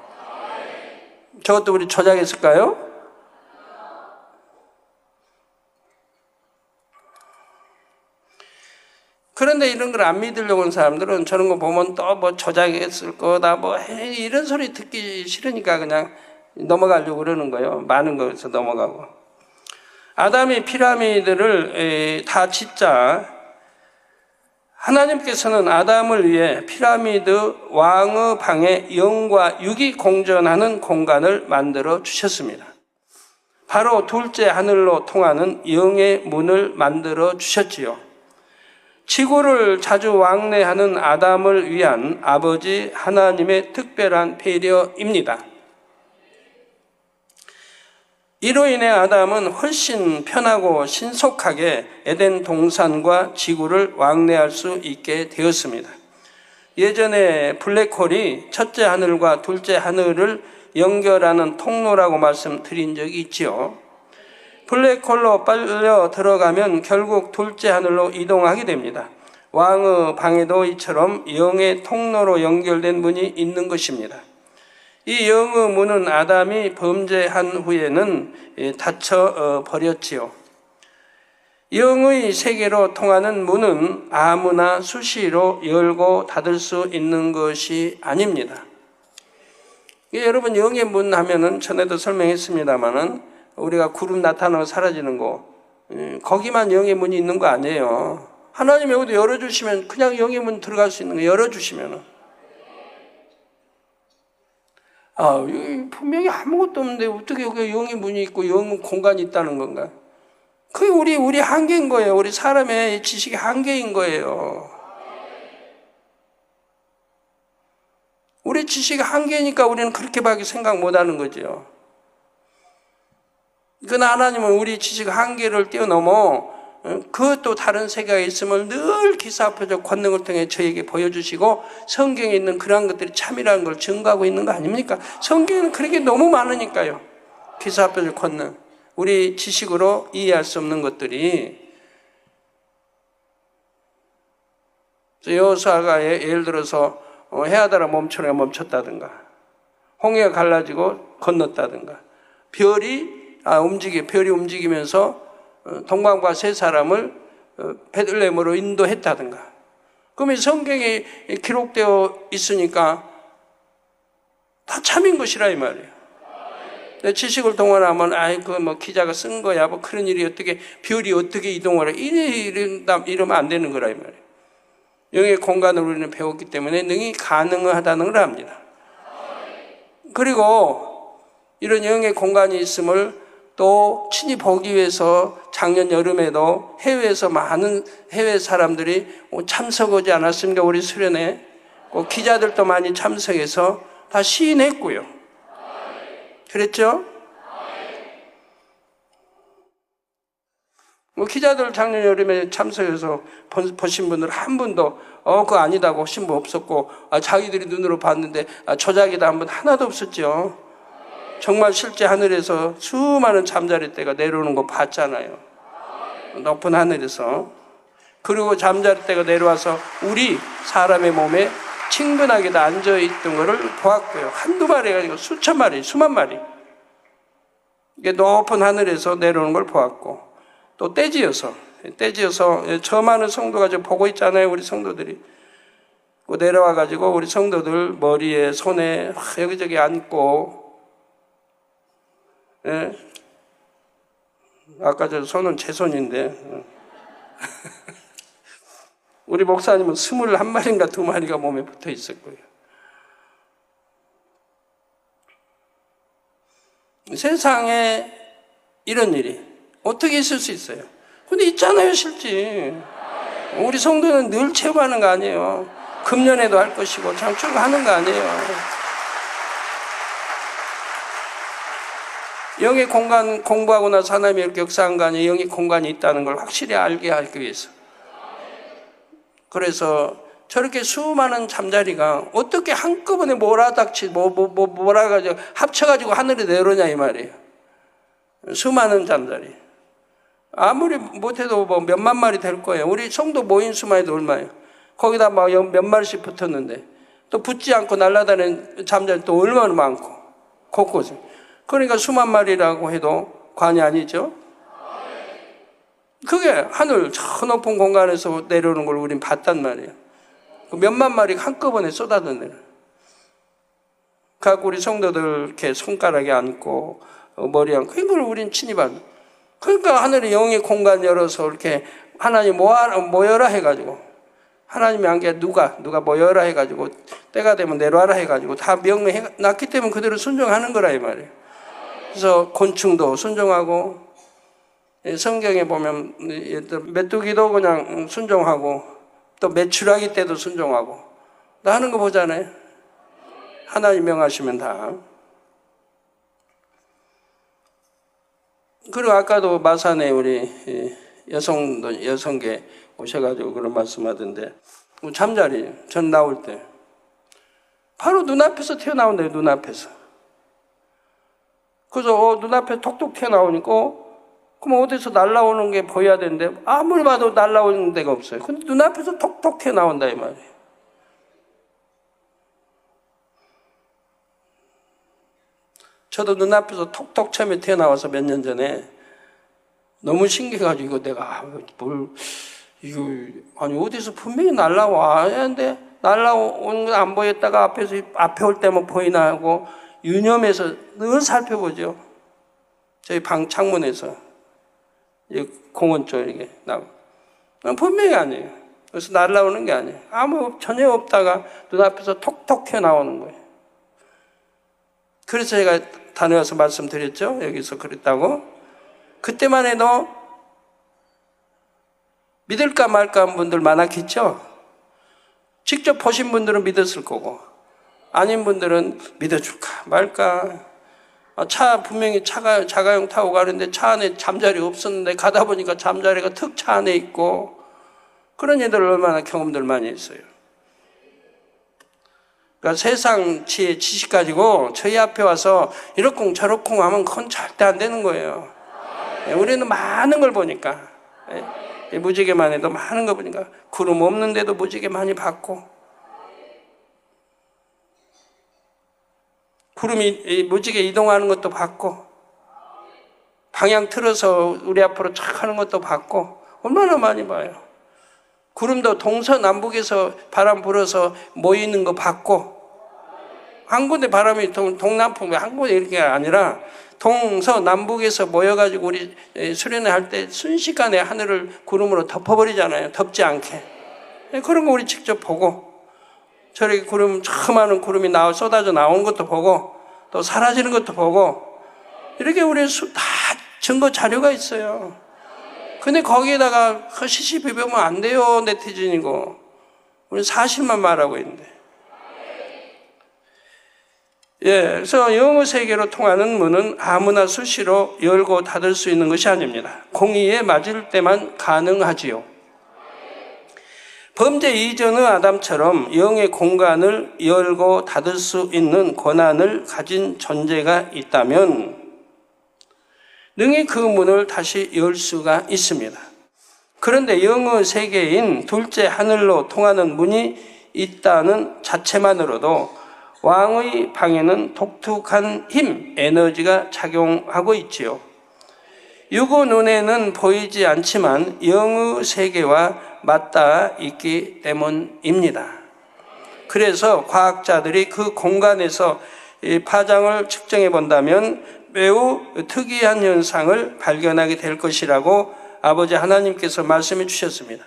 S2: 저것도 우리 조작했을까요? 그런데 이런 걸 안 믿으려고 하는 사람들은 저런 거 보면 또 조작했을 거다, 이런 소리 듣기 싫으니까 그냥 넘어가려고 그러는 거예요. 많은 것에서 넘어가고. 아담이 피라미드를 다 짓자 하나님께서는 아담을 위해 피라미드 왕의 방에 영과 육이 공존하는 공간을 만들어 주셨습니다. 바로 둘째 하늘로 통하는 영의 문을 만들어 주셨지요. 지구를 자주 왕래하는 아담을 위한 아버지 하나님의 특별한 배려입니다. 이로 인해 아담은 훨씬 편하고 신속하게 에덴 동산과 지구를 왕래할 수 있게 되었습니다. 예전에 블랙홀이 첫째 하늘과 둘째 하늘을 연결하는 통로라고 말씀드린 적이 있지요. 블랙홀로 빨려 들어가면 결국 둘째 하늘로 이동하게 됩니다. 왕의 방에도 이처럼 영의 통로로 연결된 문이 있는 것입니다. 이 영의 문은 아담이 범죄한 후에는 닫혀 버렸지요. 영의 세계로 통하는 문은 아무나 수시로 열고 닫을 수 있는 것이 아닙니다. 여러분, 영의 문 하면은 전에도 설명했습니다만은 우리가 구름 나타나고 사라지는 거, 거기만 영의 문이 있는 거 아니에요. 하나님이 여기도 열어주시면 그냥 영의 문 들어갈 수 있는 거 열어주시면은. 분명히 아무것도 없는데 어떻게 여기 영의 문이 있고 영 공간이 있다는 건가? 그게 우리 한계인 거예요. 우리 사람의 지식의 한계인 거예요. 우리 지식의 한계니까 우리는 그렇게밖에 생각 못하는 거죠. 그러나 하나님은 우리 지식 한계를 뛰어넘어 그 또 다른 세계가 있음을 늘 기사표적 권능을 통해 저에게 보여주시고 성경에 있는 그러한 것들이 참이라는 걸 증거하고 있는 거 아닙니까? 성경에는 그런 게 너무 많으니까요. 기사표적 권능, 우리 지식으로 이해할 수 없는 것들이. 여호수아가 예를 들어서 해하다가 멈추려 멈췄다든가, 홍해가 갈라지고 건넜다든가, 별이 움직이면서 동방과 세 사람을 베들레헴으로 인도했다든가. 그러면 성경에 기록되어 있으니까 다 참인 것이라 이 말이에요. 내 지식을 동원하면 뭐 기자가 쓴 거야, 뭐 그런 일이 어떻게, 별이 어떻게 이동을 해, 이러면 안 되는 거라 이 말이에요. 영의 공간을 우리는 배웠기 때문에 능히 가능하다는 걸 압니다. 그리고 이런 영의 공간이 있음을 또 친히 보기 위해서 작년 여름에도 해외에서 많은 해외 사람들이 참석하지 않았습니까? 우리 수련회 기자들도 많이 참석해서 다 시인했고요. 그랬죠? 기자들 작년 여름에 참석해서 보신 분들 한 분도 그거 아니다고 하신 분 없었고, 자기들이 눈으로 봤는데 조작이다 한 분 하나도 없었죠. 정말 실제 하늘에서 수많은 잠자리 떼가 내려오는 거 봤잖아요. 높은 하늘에서. 그리고 잠자리 떼가 내려와서 우리 사람의 몸에 친근하게 앉아있던 거를 보았고요. 한두 마리가 아니고 수천 마리, 수만 마리. 이게 높은 하늘에서 내려오는 걸 보았고, 또 떼지어서 저 많은 성도가 지금 보고 있잖아요. 우리 성도들이 내려와가지고 우리 성도들 머리에 손에 여기저기 앉고, 예? 아까 저 손은 제 손인데 우리 목사님은 21마리인가 2마리가 몸에 붙어 있었고요. 세상에 이런 일이 어떻게 있을 수 있어요? 근데 있잖아요, 실제. 우리 성도는 늘 체험하는 거 아니에요. 금년에도 할 것이고 쭉 하는 거 아니에요. 영의 공간 공부하고 나서 하나님이 이렇게 역사한 거 아니에요. 영의 공간이 있다는 걸 확실히 알게 하기 위해서. 그래서 저렇게 수많은 잠자리가 어떻게 한꺼번에 몰아가지고 합쳐가지고 하늘에 내려오냐 이 말이에요. 수많은 잠자리. 아무리 못해도 뭐 몇만 마리 될 거예요. 우리 성도 모인 수만 해도 얼마예요? 거기다 막 몇 마리씩 붙었는데 또 붙지 않고 날아다니는 잠자리 또 얼마나 많고 곳곳에. 그러니까 수만 마리라고 해도 관이 아니죠. 그게 하늘 저 높은 공간에서 내려오는 걸 우린 봤단 말이에요. 몇만 마리가 한꺼번에 쏟아졌네요. 갖고 우리 성도들 이렇게 손가락에 앉고 머리에 앉고 이걸 우린 친히 봤. 그러니까 하늘의 영의 공간 열어서 이렇게 하나님 모여라 해가지고, 하나님이 한 게 누가 모여라 해가지고 때가 되면 내려와라 해가지고 다 명령해놨기 때문에 그대로 순종하는 거라 이 말이에요. 그래서 곤충도 순종하고, 성경에 보면 메뚜기도 그냥 순종하고, 또 메추라기 때도 순종하고, 나 하는 거 보잖아요. 하나님 명하시면 다. 그리고 아까도 마산에 우리 여성계 오셔가지고 그런 말씀하던데, 잠자리 전 나올 때 바로 눈앞에서 튀어나온대요. 눈앞에서. 그래서 눈앞에 톡톡 튀어나오니까 그럼 어디서 날라오는 게 보여야 되는데 아무리 봐도 날라오는 데가 없어요. 근데 눈앞에서 톡톡 튀어나온다 이 말이에요. 저도 눈앞에서 톡톡 처음에 튀어나와서 몇 년 전에 너무 신기해가지고 내가 아니 어디서 분명히 날라와 하는데 날라오는 건 안 보였다가 앞에 올 때만 보이나 하고 유념해서 늘 살펴보죠. 저희 방 창문에서 공원 쪽에 나고 분명히 아니에요. 그래서 날라오는 게 아니에요. 전혀 없다가 눈앞에서 톡톡 튀어나오는 거예요. 그래서 제가 다녀와서 말씀드렸죠. 여기서 그랬다고. 그때만 해도 믿을까 말까 한 분들 많았겠죠. 직접 보신 분들은 믿었을 거고 아닌 분들은 믿어줄까 말까 차 분명히 자가용 타고 가는데 차 안에 잠자리 없었는데 가다 보니까 잠자리가 턱 차 안에 있고, 그런 애들 얼마나 경험들 많이 했어요. 그러니까 세상 지식 가지고 저희 앞에 와서 이렇쿵 저렇쿵 하면 그건 절대 안 되는 거예요. 우리는 많은 걸 보니까, 무지개만 해도 많은 거 보니까, 구름 없는데도 무지개 많이 봤고, 구름이 무지개 이동하는 것도 봤고, 방향 틀어서 우리 앞으로 착 하는 것도 봤고, 얼마나 많이 봐요. 구름도 동서남북에서 바람 불어서 모이는 거 봤고, 한 군데 바람이 동남풍, 한 군데 이렇게 아니라 동서남북에서 모여가지고 우리 수련회 할 때 순식간에 하늘을 구름으로 덮어버리잖아요. 덮지 않게. 그런 거 우리 직접 보고, 저렇게 구름, 저 많은 구름이 쏟아져 나오는 것도 보고, 또 사라지는 것도 보고, 이렇게 우리 다 증거 자료가 있어요. 근데 거기에다가 허시시 비벼면 안 돼요, 네티즌이고. 우리 사실만 말하고 있는데. 그래서 영어 세계로 통하는 문은 아무나 수시로 열고 닫을 수 있는 것이 아닙니다. 공의에 맞을 때만 가능하지요. 범죄 이전의 아담처럼 영의 공간을 열고 닫을 수 있는 권한을 가진 존재가 있다면 능히 그 문을 다시 열 수가 있습니다. 그런데 영의 세계인 둘째 하늘로 통하는 문이 있다는 자체만으로도 왕의 방에는 독특한 힘, 에너지가 작용하고 있지요. 육의 눈에는 보이지 않지만 영의 세계와 맞닿아 있기 때문입니다. 그래서 과학자들이 그 공간에서 파장을 측정해 본다면 매우 특이한 현상을 발견하게 될 것이라고 아버지 하나님께서 말씀해 주셨습니다.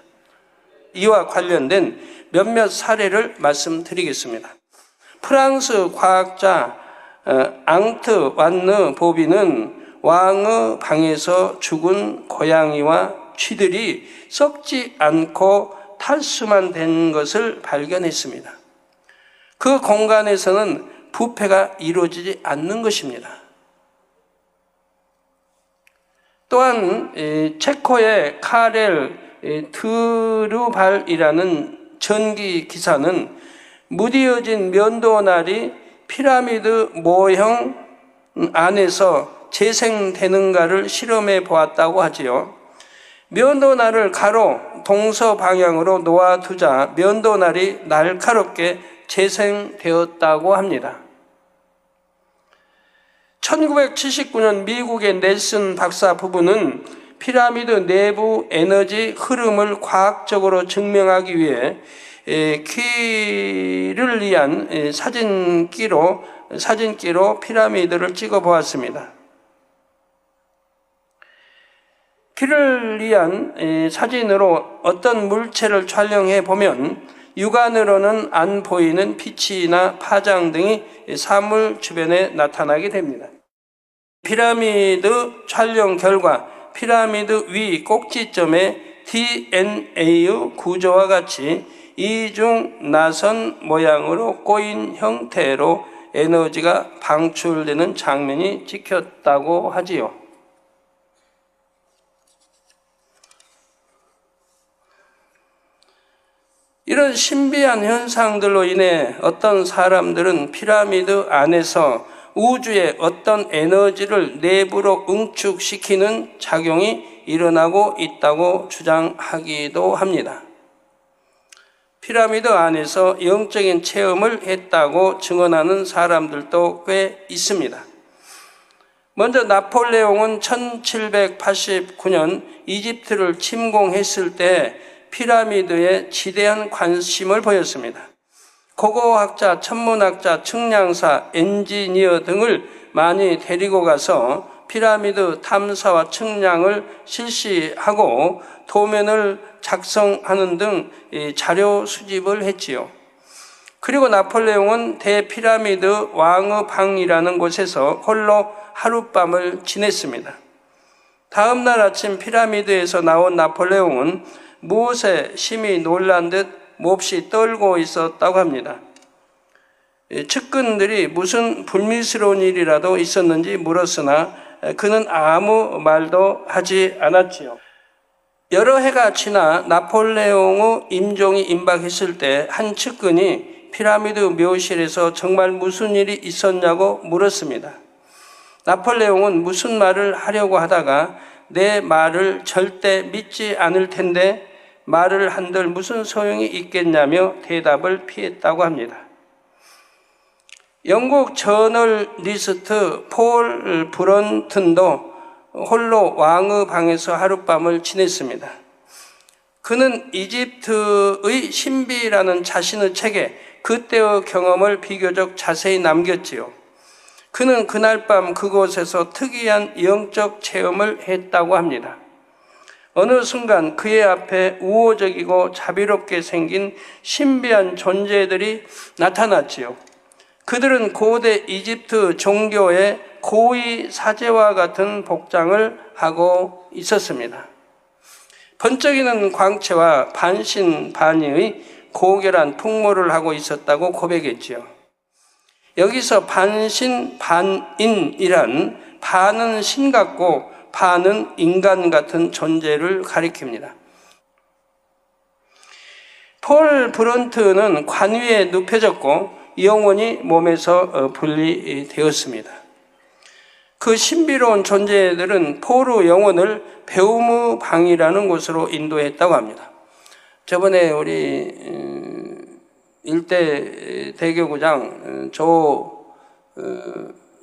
S2: 이와 관련된 몇몇 사례를 말씀드리겠습니다. 프랑스 과학자 앙트 완느 보비는 왕의 방에서 죽은 고양이와 쥐들이 썩지 않고 탈수만 된 것을 발견했습니다. 그 공간에서는 부패가 이루어지지 않는 것입니다. 또한 체코의 카렐 드르발이라는 전기 기사는 무디어진 면도날이 피라미드 모형 안에서 재생되는가를 실험해 보았다고 하지요. 면도날을 가로 동서 방향으로 놓아두자 면도날이 날카롭게 재생되었다고 합니다. 1979년 미국의 넬슨 박사 부부는 피라미드 내부 에너지 흐름을 과학적으로 증명하기 위해 키를리안 사진기로 피라미드를 찍어 보았습니다. 키를리안 사진으로 어떤 물체를 촬영해 보면 육안으로는 안 보이는 빛이나 파장 등이 사물 주변에 나타나게 됩니다. 피라미드 촬영 결과 피라미드 위 꼭지점에 DNA의 구조와 같이 이중 나선 모양으로 꼬인 형태로 에너지가 방출되는 장면이 찍혔다고 하지요. 이런 신비한 현상들로 인해 어떤 사람들은 피라미드 안에서 우주의 어떤 에너지를 내부로 응축시키는 작용이 일어나고 있다고 주장하기도 합니다. 피라미드 안에서 영적인 체험을 했다고 증언하는 사람들도 꽤 있습니다. 먼저 나폴레옹은 1789년 이집트를 침공했을 때 피라미드에 지대한 관심을 보였습니다. 고고학자, 천문학자, 측량사, 엔지니어 등을 많이 데리고 가서 피라미드 탐사와 측량을 실시하고 도면을 작성하는 등 자료 수집을 했지요. 그리고 나폴레옹은 대피라미드 왕의 방이라는 곳에서 홀로 하룻밤을 지냈습니다. 다음 날 아침 피라미드에서 나온 나폴레옹은 무엇에 심히 놀란 듯 몹시 떨고 있었다고 합니다. 측근들이 무슨 불미스러운 일이라도 있었는지 물었으나 그는 아무 말도 하지 않았지요. 여러 해가 지나 나폴레옹의 임종이 임박했을 때 한 측근이 피라미드 묘실에서 정말 무슨 일이 있었냐고 물었습니다. 나폴레옹은 무슨 말을 하려고 하다가 내 말을 절대 믿지 않을 텐데 말을 한들 무슨 소용이 있겠냐며 대답을 피했다고 합니다. 영국 저널리스트 폴 브런튼도 홀로 왕의 방에서 하룻밤을 지냈습니다. 그는 이집트의 신비라는 자신의 책에 그때의 경험을 비교적 자세히 남겼지요. 그는 그날 밤 그곳에서 특이한 영적 체험을 했다고 합니다. 어느 순간 그의 앞에 우호적이고 자비롭게 생긴 신비한 존재들이 나타났지요. 그들은 고대 이집트 종교의 고위 사제와 같은 복장을 하고 있었습니다. 번쩍이는 광채와 반신반의의 고결한 풍모를 하고 있었다고 고백했지요. 여기서 반신반인이란 반은 신 같고 반은 인간 같은 존재를 가리킵니다. 폴 브런트는 관 위에 눕혀졌고 영혼이 몸에서 분리되었습니다. 그 신비로운 존재들은 폴의 영혼을 배움의 방이라는 곳으로 인도했다고 합니다. 저번에 우리 일대 대교구장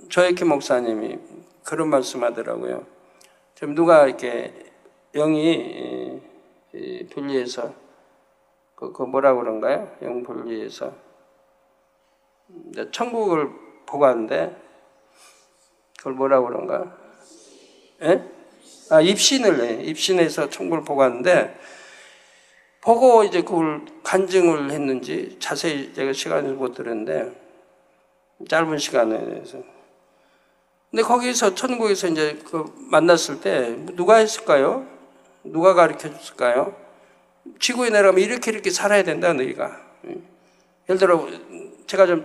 S2: 조혜키 목사님이 그런 말씀하더라고요. 지금 누가 이렇게 영이 분리해서 그 뭐라 그런가요? 영 분리해서 천국을 보고 왔는데 그걸 뭐라 그런가? 예? 입신해서 천국을 보고 왔는데 보고 이제 그걸 간증을 했는지 자세히 제가 시간을 못 들었는데 짧은 시간에 대해서. 근데 거기서 천국에서 이제 그 만났을 때 누가 했을까요? 누가 가르쳐 줬을까요? 지구에 내려가면 이렇게 살아야 된다 너희가. 예를 들어 제가 좀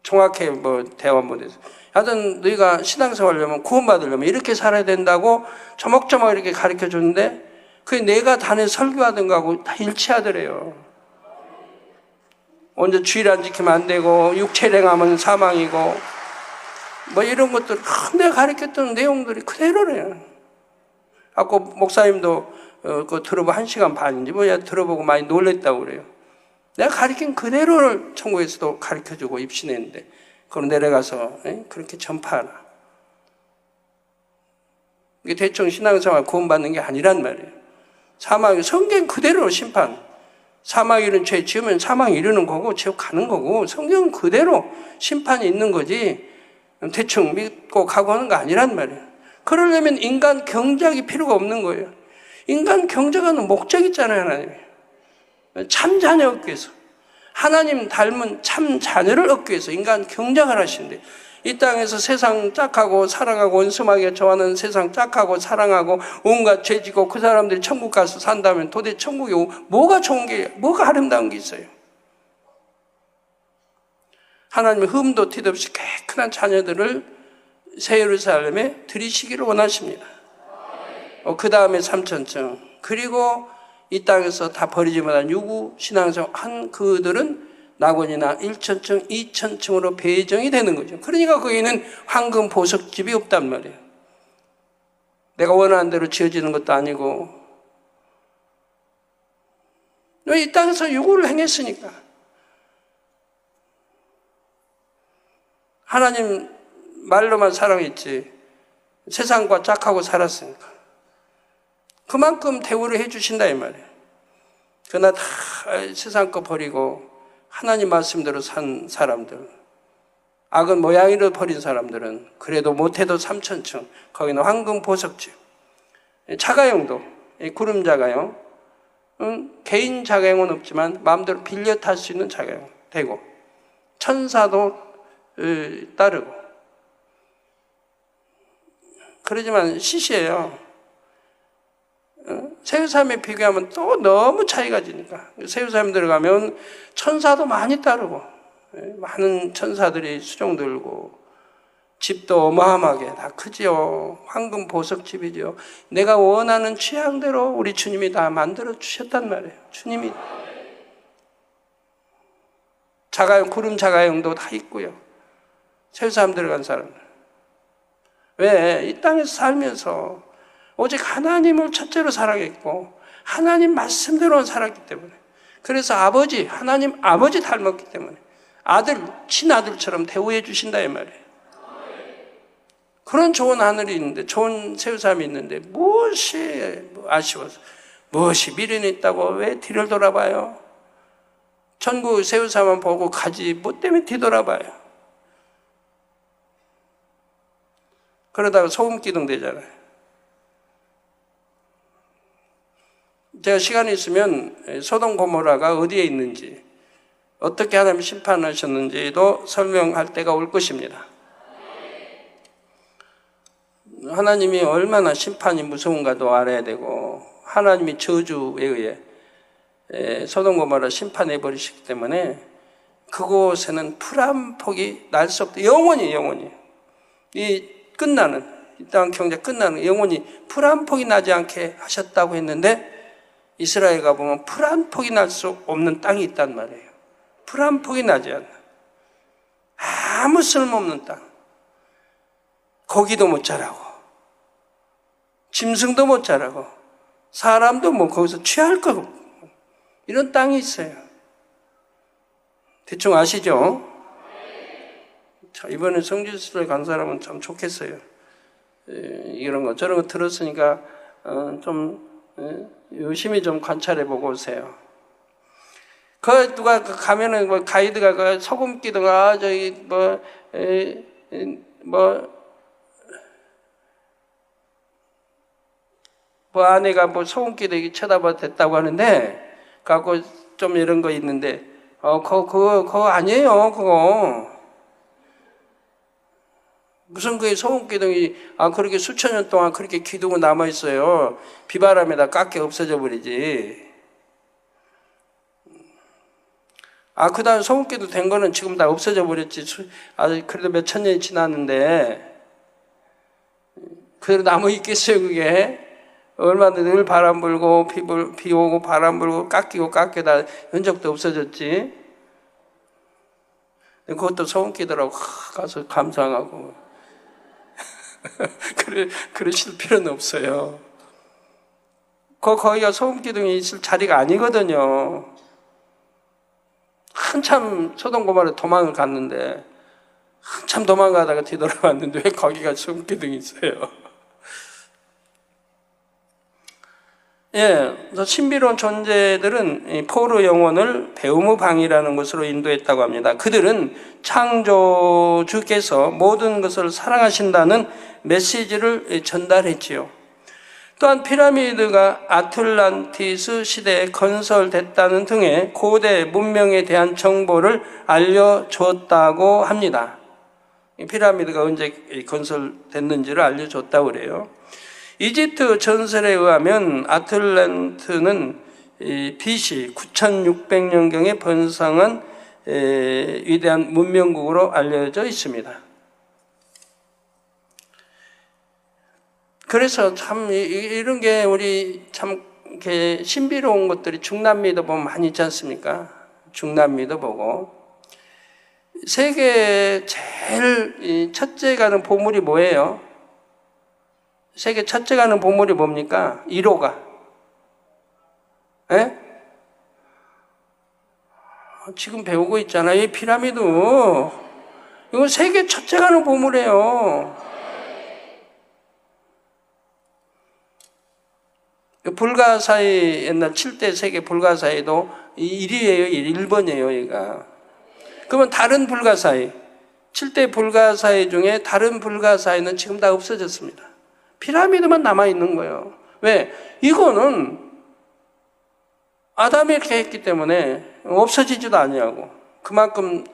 S2: 정확히 대화 못해서 하여튼 너희가 신앙생활 하려면 구원받으려면 이렇게 살아야 된다고 조목조목 이렇게 가르쳐 줬는데 그게 내가 단에 설교하던 거하고 다 일치하더래요. 언제 주일 안 지키면 안 되고 육체랭하면 사망이고 이런 것들 내가 가르쳤던 내용들이 그대로래요. 아까 목사님도 그거 들어보고 1시간 반인지 들어보고 많이 놀랬다고 그래요. 내가 가르친 그대로를 천국에서도 가르쳐주고 입신했는데 그걸 내려가서 그렇게 전파하라. 이게 대충 신앙생활 구원받는 게 아니란 말이에요. 사망이 성경 그대로 심판. 사망 이른 죄 지으면 사망 이르는 거고 지옥 가는 거고 성경 그대로 심판이 있는 거지 대충 믿고 가고 하는 거 아니란 말이에요. 그러려면 인간 경작이 필요가 없는 거예요. 인간 경작하는 목적 있잖아요. 하나님이. 참 자녀 얻기 위해서. 하나님 닮은 참 자녀를 얻기 위해서 인간 경작을 하시는데 이 땅에서 세상 짝하고 사랑하고 원수마귀가 좋아하는 세상 짝하고 사랑하고 온갖 죄지고 그 사람들이 천국 가서 산다면 도대체 천국에 뭐가 좋은 게 뭐가 아름다운 게 있어요? 하나님은 흠도 티 없이 깨끗한 자녀들을 새 예루살렘에 들이시기를 원하십니다. 그 다음에 3천층 그리고 이 땅에서 다 버리지 못한 유구 신앙생활 한 그들은 낙원이나 1천층, 2천층으로 배정이 되는 거죠. 그러니까 거기는 황금 보석집이 없단 말이에요. 내가 원하는 대로 지어지는 것도 아니고 이 땅에서 유구를 행했으니까 하나님 말로만 사랑했지 세상과 짝하고 살았으니까 그만큼 대우를 해주신다 이 말이에요. 그러나 다 세상 거 버리고 하나님 말씀대로 산 사람들 악은 모양이로 버린 사람들은 그래도 못해도 3천층 거기는 황금 보석집 자가용도 구름 자가용 개인 자가용은 없지만 마음대로 빌려 탈 수 있는 자가용 되고 천사도 따르고 그러지만 시시해요. 세우사람에 비교하면 또 너무 차이가 지니까 세우사람 들어가면 천사도 많이 따르고 많은 천사들이 수종 들고 집도 어마어마하게 다 크지요. 황금 보석집이죠. 내가 원하는 취향대로 우리 주님이 다 만들어 주셨단 말이에요. 주님이 자가용, 구름 자가용도 다 있고요. 세우사람 들어간 사람들. 왜? 이 땅에서 살면서 오직 하나님을 첫째로 사랑했고 하나님 말씀대로 살았기 때문에, 그래서 아버지, 하나님 아버지 닮았기 때문에 아들, 친아들처럼 대우해 주신다 이 말이에요. 그런 좋은 하늘이 있는데, 좋은 세우사람이 있는데 무엇이 아쉬워서, 무엇이 미련이 있다고 왜 뒤를 돌아봐요? 전국 세우사만 보고 가지 뭐 때문에 뒤돌아봐요? 그러다가 소금기둥 되잖아요. 제가 시간이 있으면 소돔 고모라가 어디에 있는지, 어떻게 하나님 심판하셨는지도 설명할 때가 올 것입니다. 하나님이 얼마나 심판이 무서운가도 알아야 되고, 하나님이 저주에 의해 소돔 고모라 심판해 버리시기 때문에 그곳에는 풀 한 폭이 날 수 없다. 영원히 이 끝나는, 이 땅 경제 끝나는, 영원히 풀 한 폭이 나지 않게 하셨다고 했는데, 이스라엘 가보면 풀 한 폭이 날 수 없는 땅이 있단 말이에요. 풀 한 폭이 나지 않는, 아무 쓸모없는 땅. 고기도 못 자라고 짐승도 못 자라고 사람도 뭐 거기서 취할 거 없고 이런 땅이 있어요. 대충 아시죠? 자, 이번에 성지순례 간 사람은 참 좋겠어요. 이런 거 저런 거 들었으니까 좀 열심히 좀 관찰해 보고 오세요. 그 누가 가면은 뭐 가이드가 그 소금기둥아 저기 뭐 아내가 뭐 소금기둥이 쳐다봐 됐다고 하는데, 갖고 좀 이런 거 있는데, 그거 아니에요, 그거. 무슨 그게 소금기둥이, 그렇게 수천 년 동안 그렇게 기둥은 남아있어요. 비바람에다 깎여 없어져 버리지. 그 다음 소금기둥 된 거는 지금 다 없어져 버렸지. 그래도 몇 천 년이 지났는데, 그대로 남아있겠어요, 그게? 얼마나 늘 바람 불고 비 오고 바람 불고 깎이다 흔적도 없어졌지. 그것도 소금기둥하고 가서 감상하고 그러실 필요는 없어요. 거기가 소금기둥이 있을 자리가 아니거든요. 한참 소돔 고모라 도망을 갔는데, 한참 도망가다가 뒤돌아왔는데 왜 거기가 소금기둥이 있어요? 신비로운 존재들은 포로 영혼을 배움의 방이라는 것으로 인도했다고 합니다. 그들은 창조주께서 모든 것을 사랑하신다는 메시지를 전달했지요. 또한 피라미드가 아틀란티스 시대에 건설됐다는 등의 고대 문명에 대한 정보를 알려줬다고 합니다. 피라미드가 언제 건설됐는지를 알려줬다고 그래요. 이집트 전설에 의하면 아틀란트는 BC 9600년경에 번성한 위대한 문명국으로 알려져 있습니다. 그래서 참 이런 게 우리 참 이렇게 신비로운 것들이 중남미도 보면 많이 있지 않습니까? 중남미도 보고. 세계 제일 첫째 가는 보물이 뭐예요? 세계 첫째 가는 보물이 뭡니까? 1호가. 예? 지금 배우고 있잖아요. 이 피라미드. 이거 세계 첫째 가는 보물이에요. 불가사의 옛날 7대 세계 불가사의도 1위예요. 1번이에요. 얘가. 그러면 다른 불가사의, 7대 불가사의 중에 다른 불가사의는 지금 다 없어졌습니다. 피라미드만 남아있는 거예요. 왜? 이거는 아담이 이렇게 했기 때문에 없어지지도 아니하고, 그만큼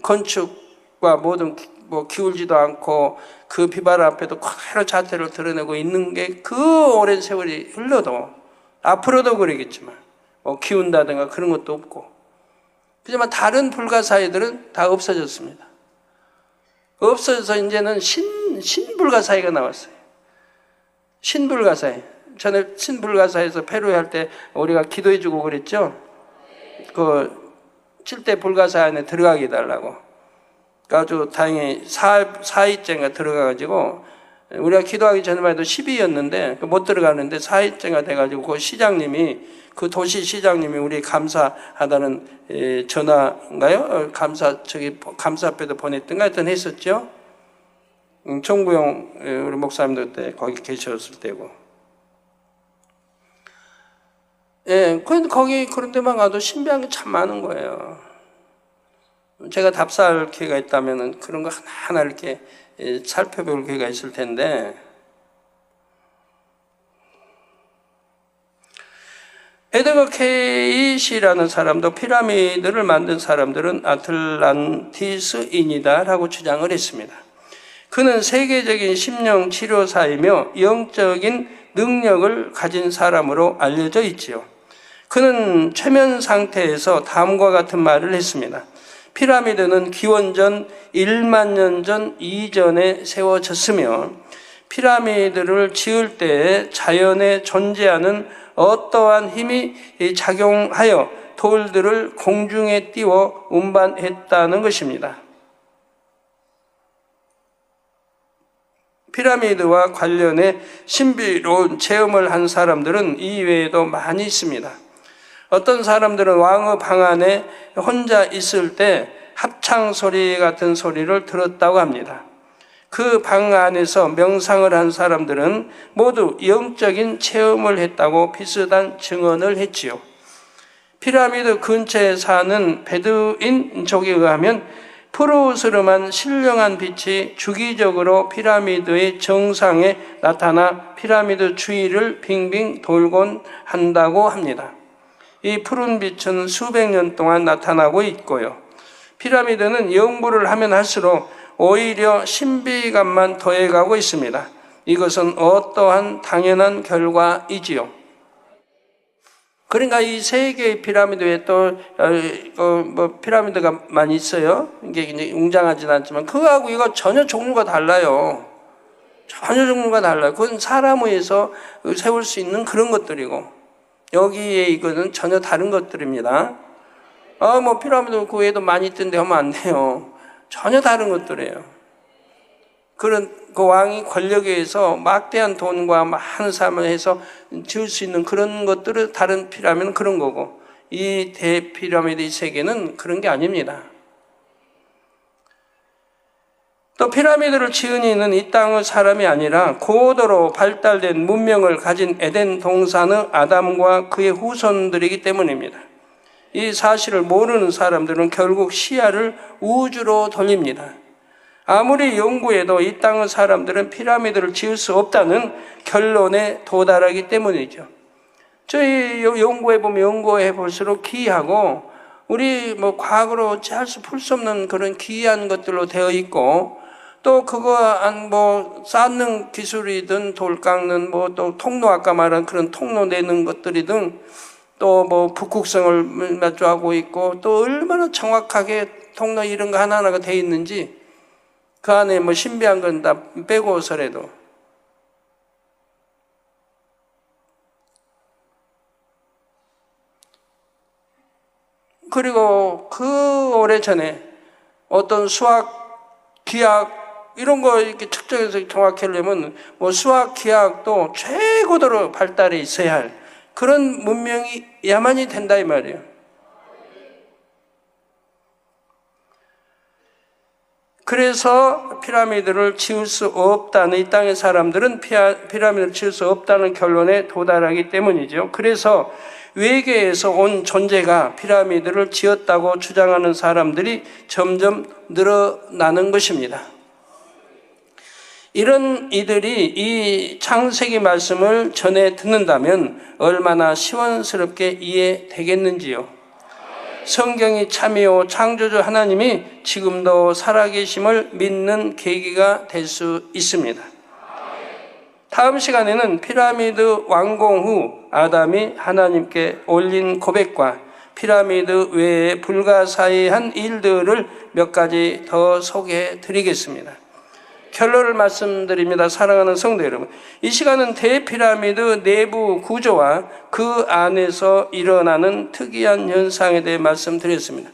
S2: 건축과 모든 기울지도 않고 그 비바람 앞에도 그대로 자태를 드러내고 있는 게 그 오랜 세월이 흘러도, 앞으로도 그러겠지만 기운다든가 그런 것도 없고, 그지만 다른 불가사의들은 다 없어졌습니다. 없어져서 이제는 신불가사의가 나왔어요. 신불가사의. 전에 신불가사에서 페루에 할 때 우리가 기도해주고 그랬죠. 그 7대 불가사의 안에 들어가게 해달라고. 아주 다행히 4위째가 들어가가지고 우리가 기도하기 전에만 해도 10위였는데 못 들어가는데 4위째가 돼가지고 그 시장님이, 그 도시 시장님이 우리 감사하다는 전화인가요? 감사패도 보냈던가 하여튼 했었죠. 정구영 우리 목사님도 그때 거기 계셨을 때고. 예, 거기 그런 데만 가도 신비한 게 참 많은 거예요. 제가 답사할 기회가 있다면 그런 거 하나하나 이렇게 살펴볼 기회가 있을 텐데, 에드거 케이시라는 사람도 피라미드를 만든 사람들은 아틀란티스인이다 라고 주장을 했습니다. 그는 세계적인 심령 치료사이며 영적인 능력을 가진 사람으로 알려져 있지요. 그는 최면 상태에서 다음과 같은 말을 했습니다. 피라미드는 기원전 1만 년 전 이전에 세워졌으며 피라미드를 지을 때에 자연에 존재하는 어떠한 힘이 작용하여 돌들을 공중에 띄워 운반했다는 것입니다. 피라미드와 관련해 신비로운 체험을 한 사람들은 이외에도 많이 있습니다. 어떤 사람들은 왕의 방 안에 혼자 있을 때 합창 소리 같은 소리를 들었다고 합니다. 그 방 안에서 명상을 한 사람들은 모두 영적인 체험을 했다고 비슷한 증언을 했지요. 피라미드 근처에 사는 베두인족에 의하면 푸르스름한 신령한 빛이 주기적으로 피라미드의 정상에 나타나 피라미드 주위를 빙빙 돌곤 한다고 합니다. 이 푸른 빛은 수백 년 동안 나타나고 있고요. 피라미드는 연구를 하면 할수록 오히려 신비감만 더해가고 있습니다. 이것은 어떠한 당연한 결과이지요. 그러니까 이 세 개의 피라미드에 또 피라미드가 많이 있어요. 이게 이제 웅장하진 않지만 그거하고 이거 전혀 종류가 달라요. 전혀 종류가 달라요. 그건 사람 의해서 세울 수 있는 그런 것들이고 여기에 이거는 전혀 다른 것들입니다. 피라미드 그 외에도 많이 있던데 하면 안 돼요. 전혀 다른 것들이에요. 그런 그 왕이 권력에 의해서 막대한 돈과 많은 사람을 해서 지을 수 있는 그런 것들은 다른 피라미드는 그런 거고 이 대피라미드의 세계는 그런 게 아닙니다. 또 피라미드를 지은 이는 이 땅의 사람이 아니라 고도로 발달된 문명을 가진 에덴 동산의 아담과 그의 후손들이기 때문입니다. 이 사실을 모르는 사람들은 결국 시야를 우주로 돌립니다. 아무리 연구해도 이 땅의 사람들은 피라미드를 지을 수 없다는 결론에 도달하기 때문이죠. 저희 연구해보면 연구해 볼수록 기이하고 우리 과거로 풀 수 없는 그런 기이한 것들로 되어 있고 또 그거 쌓는 기술이든 돌 깎는 또 통로 아까 말한 그런 통로 내는 것들이든 또 북극성을 마주하고 있고 또 얼마나 정확하게 통로 이런 거 하나하나가 되어 있는지 그 안에 신비한 건 다 빼고서라도 그리고 그 오래전에 어떤 수학, 기하 이런 거 이렇게 측정해서 정확히 하려면 수학, 기하학도 최고도로 발달해 있어야 할 그런 문명이 야만이 된다 이 말이에요. 그래서 피라미드를 지을 수 없다는 이 땅의 사람들은 피라미드를 지을 수 없다는 결론에 도달하기 때문이죠. 그래서 외계에서 온 존재가 피라미드를 지었다고 주장하는 사람들이 점점 늘어나는 것입니다. 이런 이들이 이 창세기 말씀을 전해 듣는다면 얼마나 시원스럽게 이해되겠는지요. 성경이 참이요 창조주 하나님이 지금도 살아계심을 믿는 계기가 될 수 있습니다. 다음 시간에는 피라미드 완공 후 아담이 하나님께 올린 고백과 피라미드 외에 불가사의한 일들을 몇 가지 더 소개해 드리겠습니다. 결론을 말씀드립니다. 사랑하는 성도 여러분, 이 시간은 대피라미드 내부 구조와 그 안에서 일어나는 특이한 현상에 대해 말씀드렸습니다.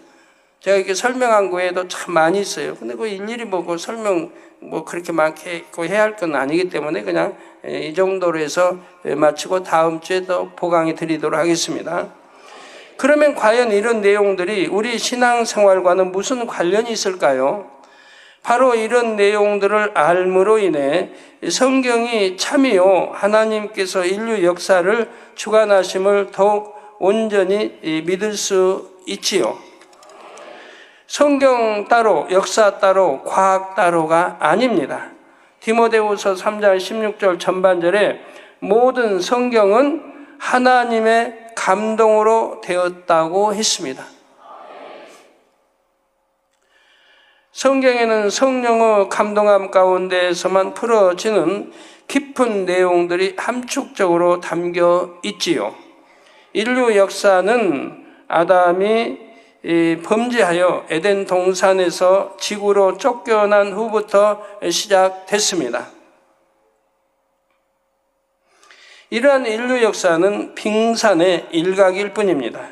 S2: 제가 이렇게 설명한 거에도 참 많이 있어요. 근데 그 일일이 그 설명 그렇게 많게 해야 할 건 아니기 때문에 그냥 이 정도로 해서 마치고 다음 주에 더 보강해 드리도록 하겠습니다. 그러면 과연 이런 내용들이 우리 신앙생활과는 무슨 관련이 있을까요? 바로 이런 내용들을 알므로 인해 성경이 참이요 하나님께서 인류 역사를 주관하심을 더욱 온전히 믿을 수 있지요. 성경 따로, 역사 따로, 과학 따로가 아닙니다. 디모데후서 3장 16절 전반절에 모든 성경은 하나님의 감동으로 되었다고 했습니다. 성경에는 성령의 감동함 가운데에서만 풀어지는 깊은 내용들이 함축적으로 담겨 있지요. 인류 역사는 아담이 범죄하여 에덴 동산에서 지구로 쫓겨난 후부터 시작됐습니다. 이러한 인류 역사는 빙산의 일각일 뿐입니다.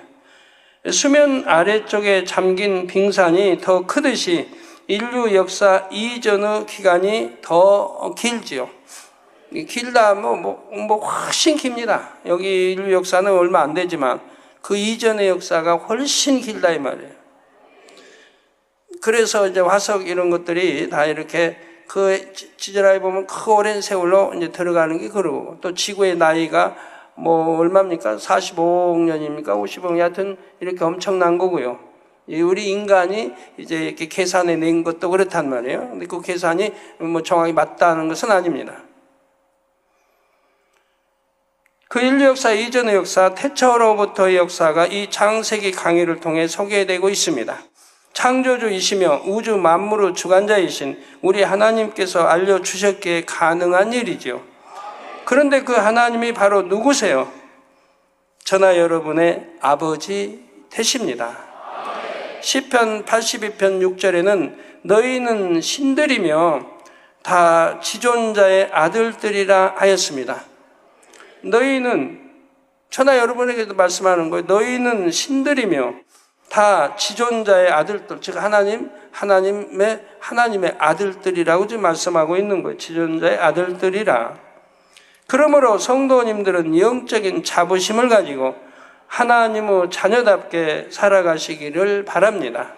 S2: 수면 아래쪽에 잠긴 빙산이 더 크듯이 인류 역사 이전의 기간이 더 길지요. 길다 훨씬 깁니다. 여기 인류 역사는 얼마 안 되지만 그 이전의 역사가 훨씬 길다 이 말이에요. 그래서 이제 화석 이런 것들이 다 이렇게 그 지질하에 보면 그 오랜 세월로 이제 들어가는 게 그러고, 또 지구의 나이가 얼마입니까? 45억 년입니까? 50억 년, 하여튼 이렇게 엄청난 거고요. 우리 인간이 이제 이렇게 계산해 낸 것도 그렇단 말이에요. 근데 그 계산이 정확히 맞다는 것은 아닙니다. 그 인류 역사 이전의 역사, 태초로부터의 역사가 이 창세기 강의를 통해 소개되고 있습니다. 창조주이시며 우주 만물의 주관자이신 우리 하나님께서 알려주셨기에 가능한 일이죠. 그런데 그 하나님이 바로 누구세요? 저나 여러분의 아버지 되십니다. 시편 82편 6절에는 너희는 신들이며 다 지존자의 아들들이라 하였습니다. 너희는, 저나 여러분에게도 말씀하는 거예요. 너희는 신들이며 다 지존자의 아들들, 즉 하나님의 아들들이라고 지금 말씀하고 있는 거예요. 지존자의 아들들이라. 그러므로 성도님들은 영적인 자부심을 가지고 하나님의 자녀답게 살아가시기를 바랍니다.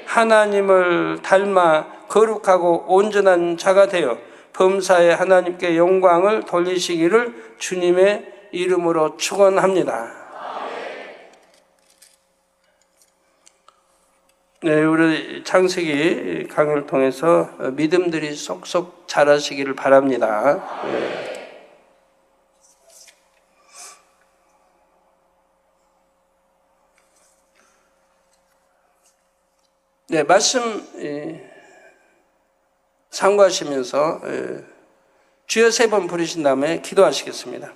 S2: 하나님을 닮아 거룩하고 온전한 자가 되어 범사에 하나님께 영광을 돌리시기를 주님의 이름으로 축원합니다. 네, 우리 창세기 강의를 통해서 믿음들이 쏙쏙 자라시기를 바랍니다. 네, 말씀 상고하시면서 주여 3번 부르신 다음에 기도하시겠습니다.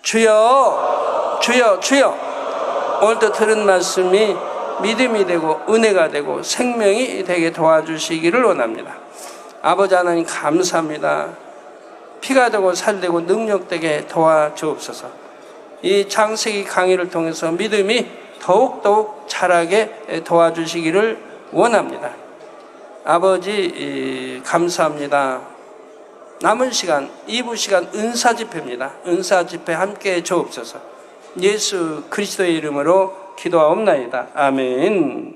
S2: 주여, 주여, 주여. 오늘도 들은 말씀이 믿음이 되고 은혜가 되고 생명이 되게 도와주시기를 원합니다. 아버지 하나님 감사합니다. 피가 되고 살되고 능력되게 도와주옵소서. 이 창세기 강의를 통해서 믿음이 더욱더욱 자라게 도와주시기를 원합니다. 아버지 감사합니다. 남은 시간 2부 시간 은사 집회입니다. 은사 집회 함께 해 주옵소서. 예수 그리스도의 이름으로 기도하옵나이다. 아멘.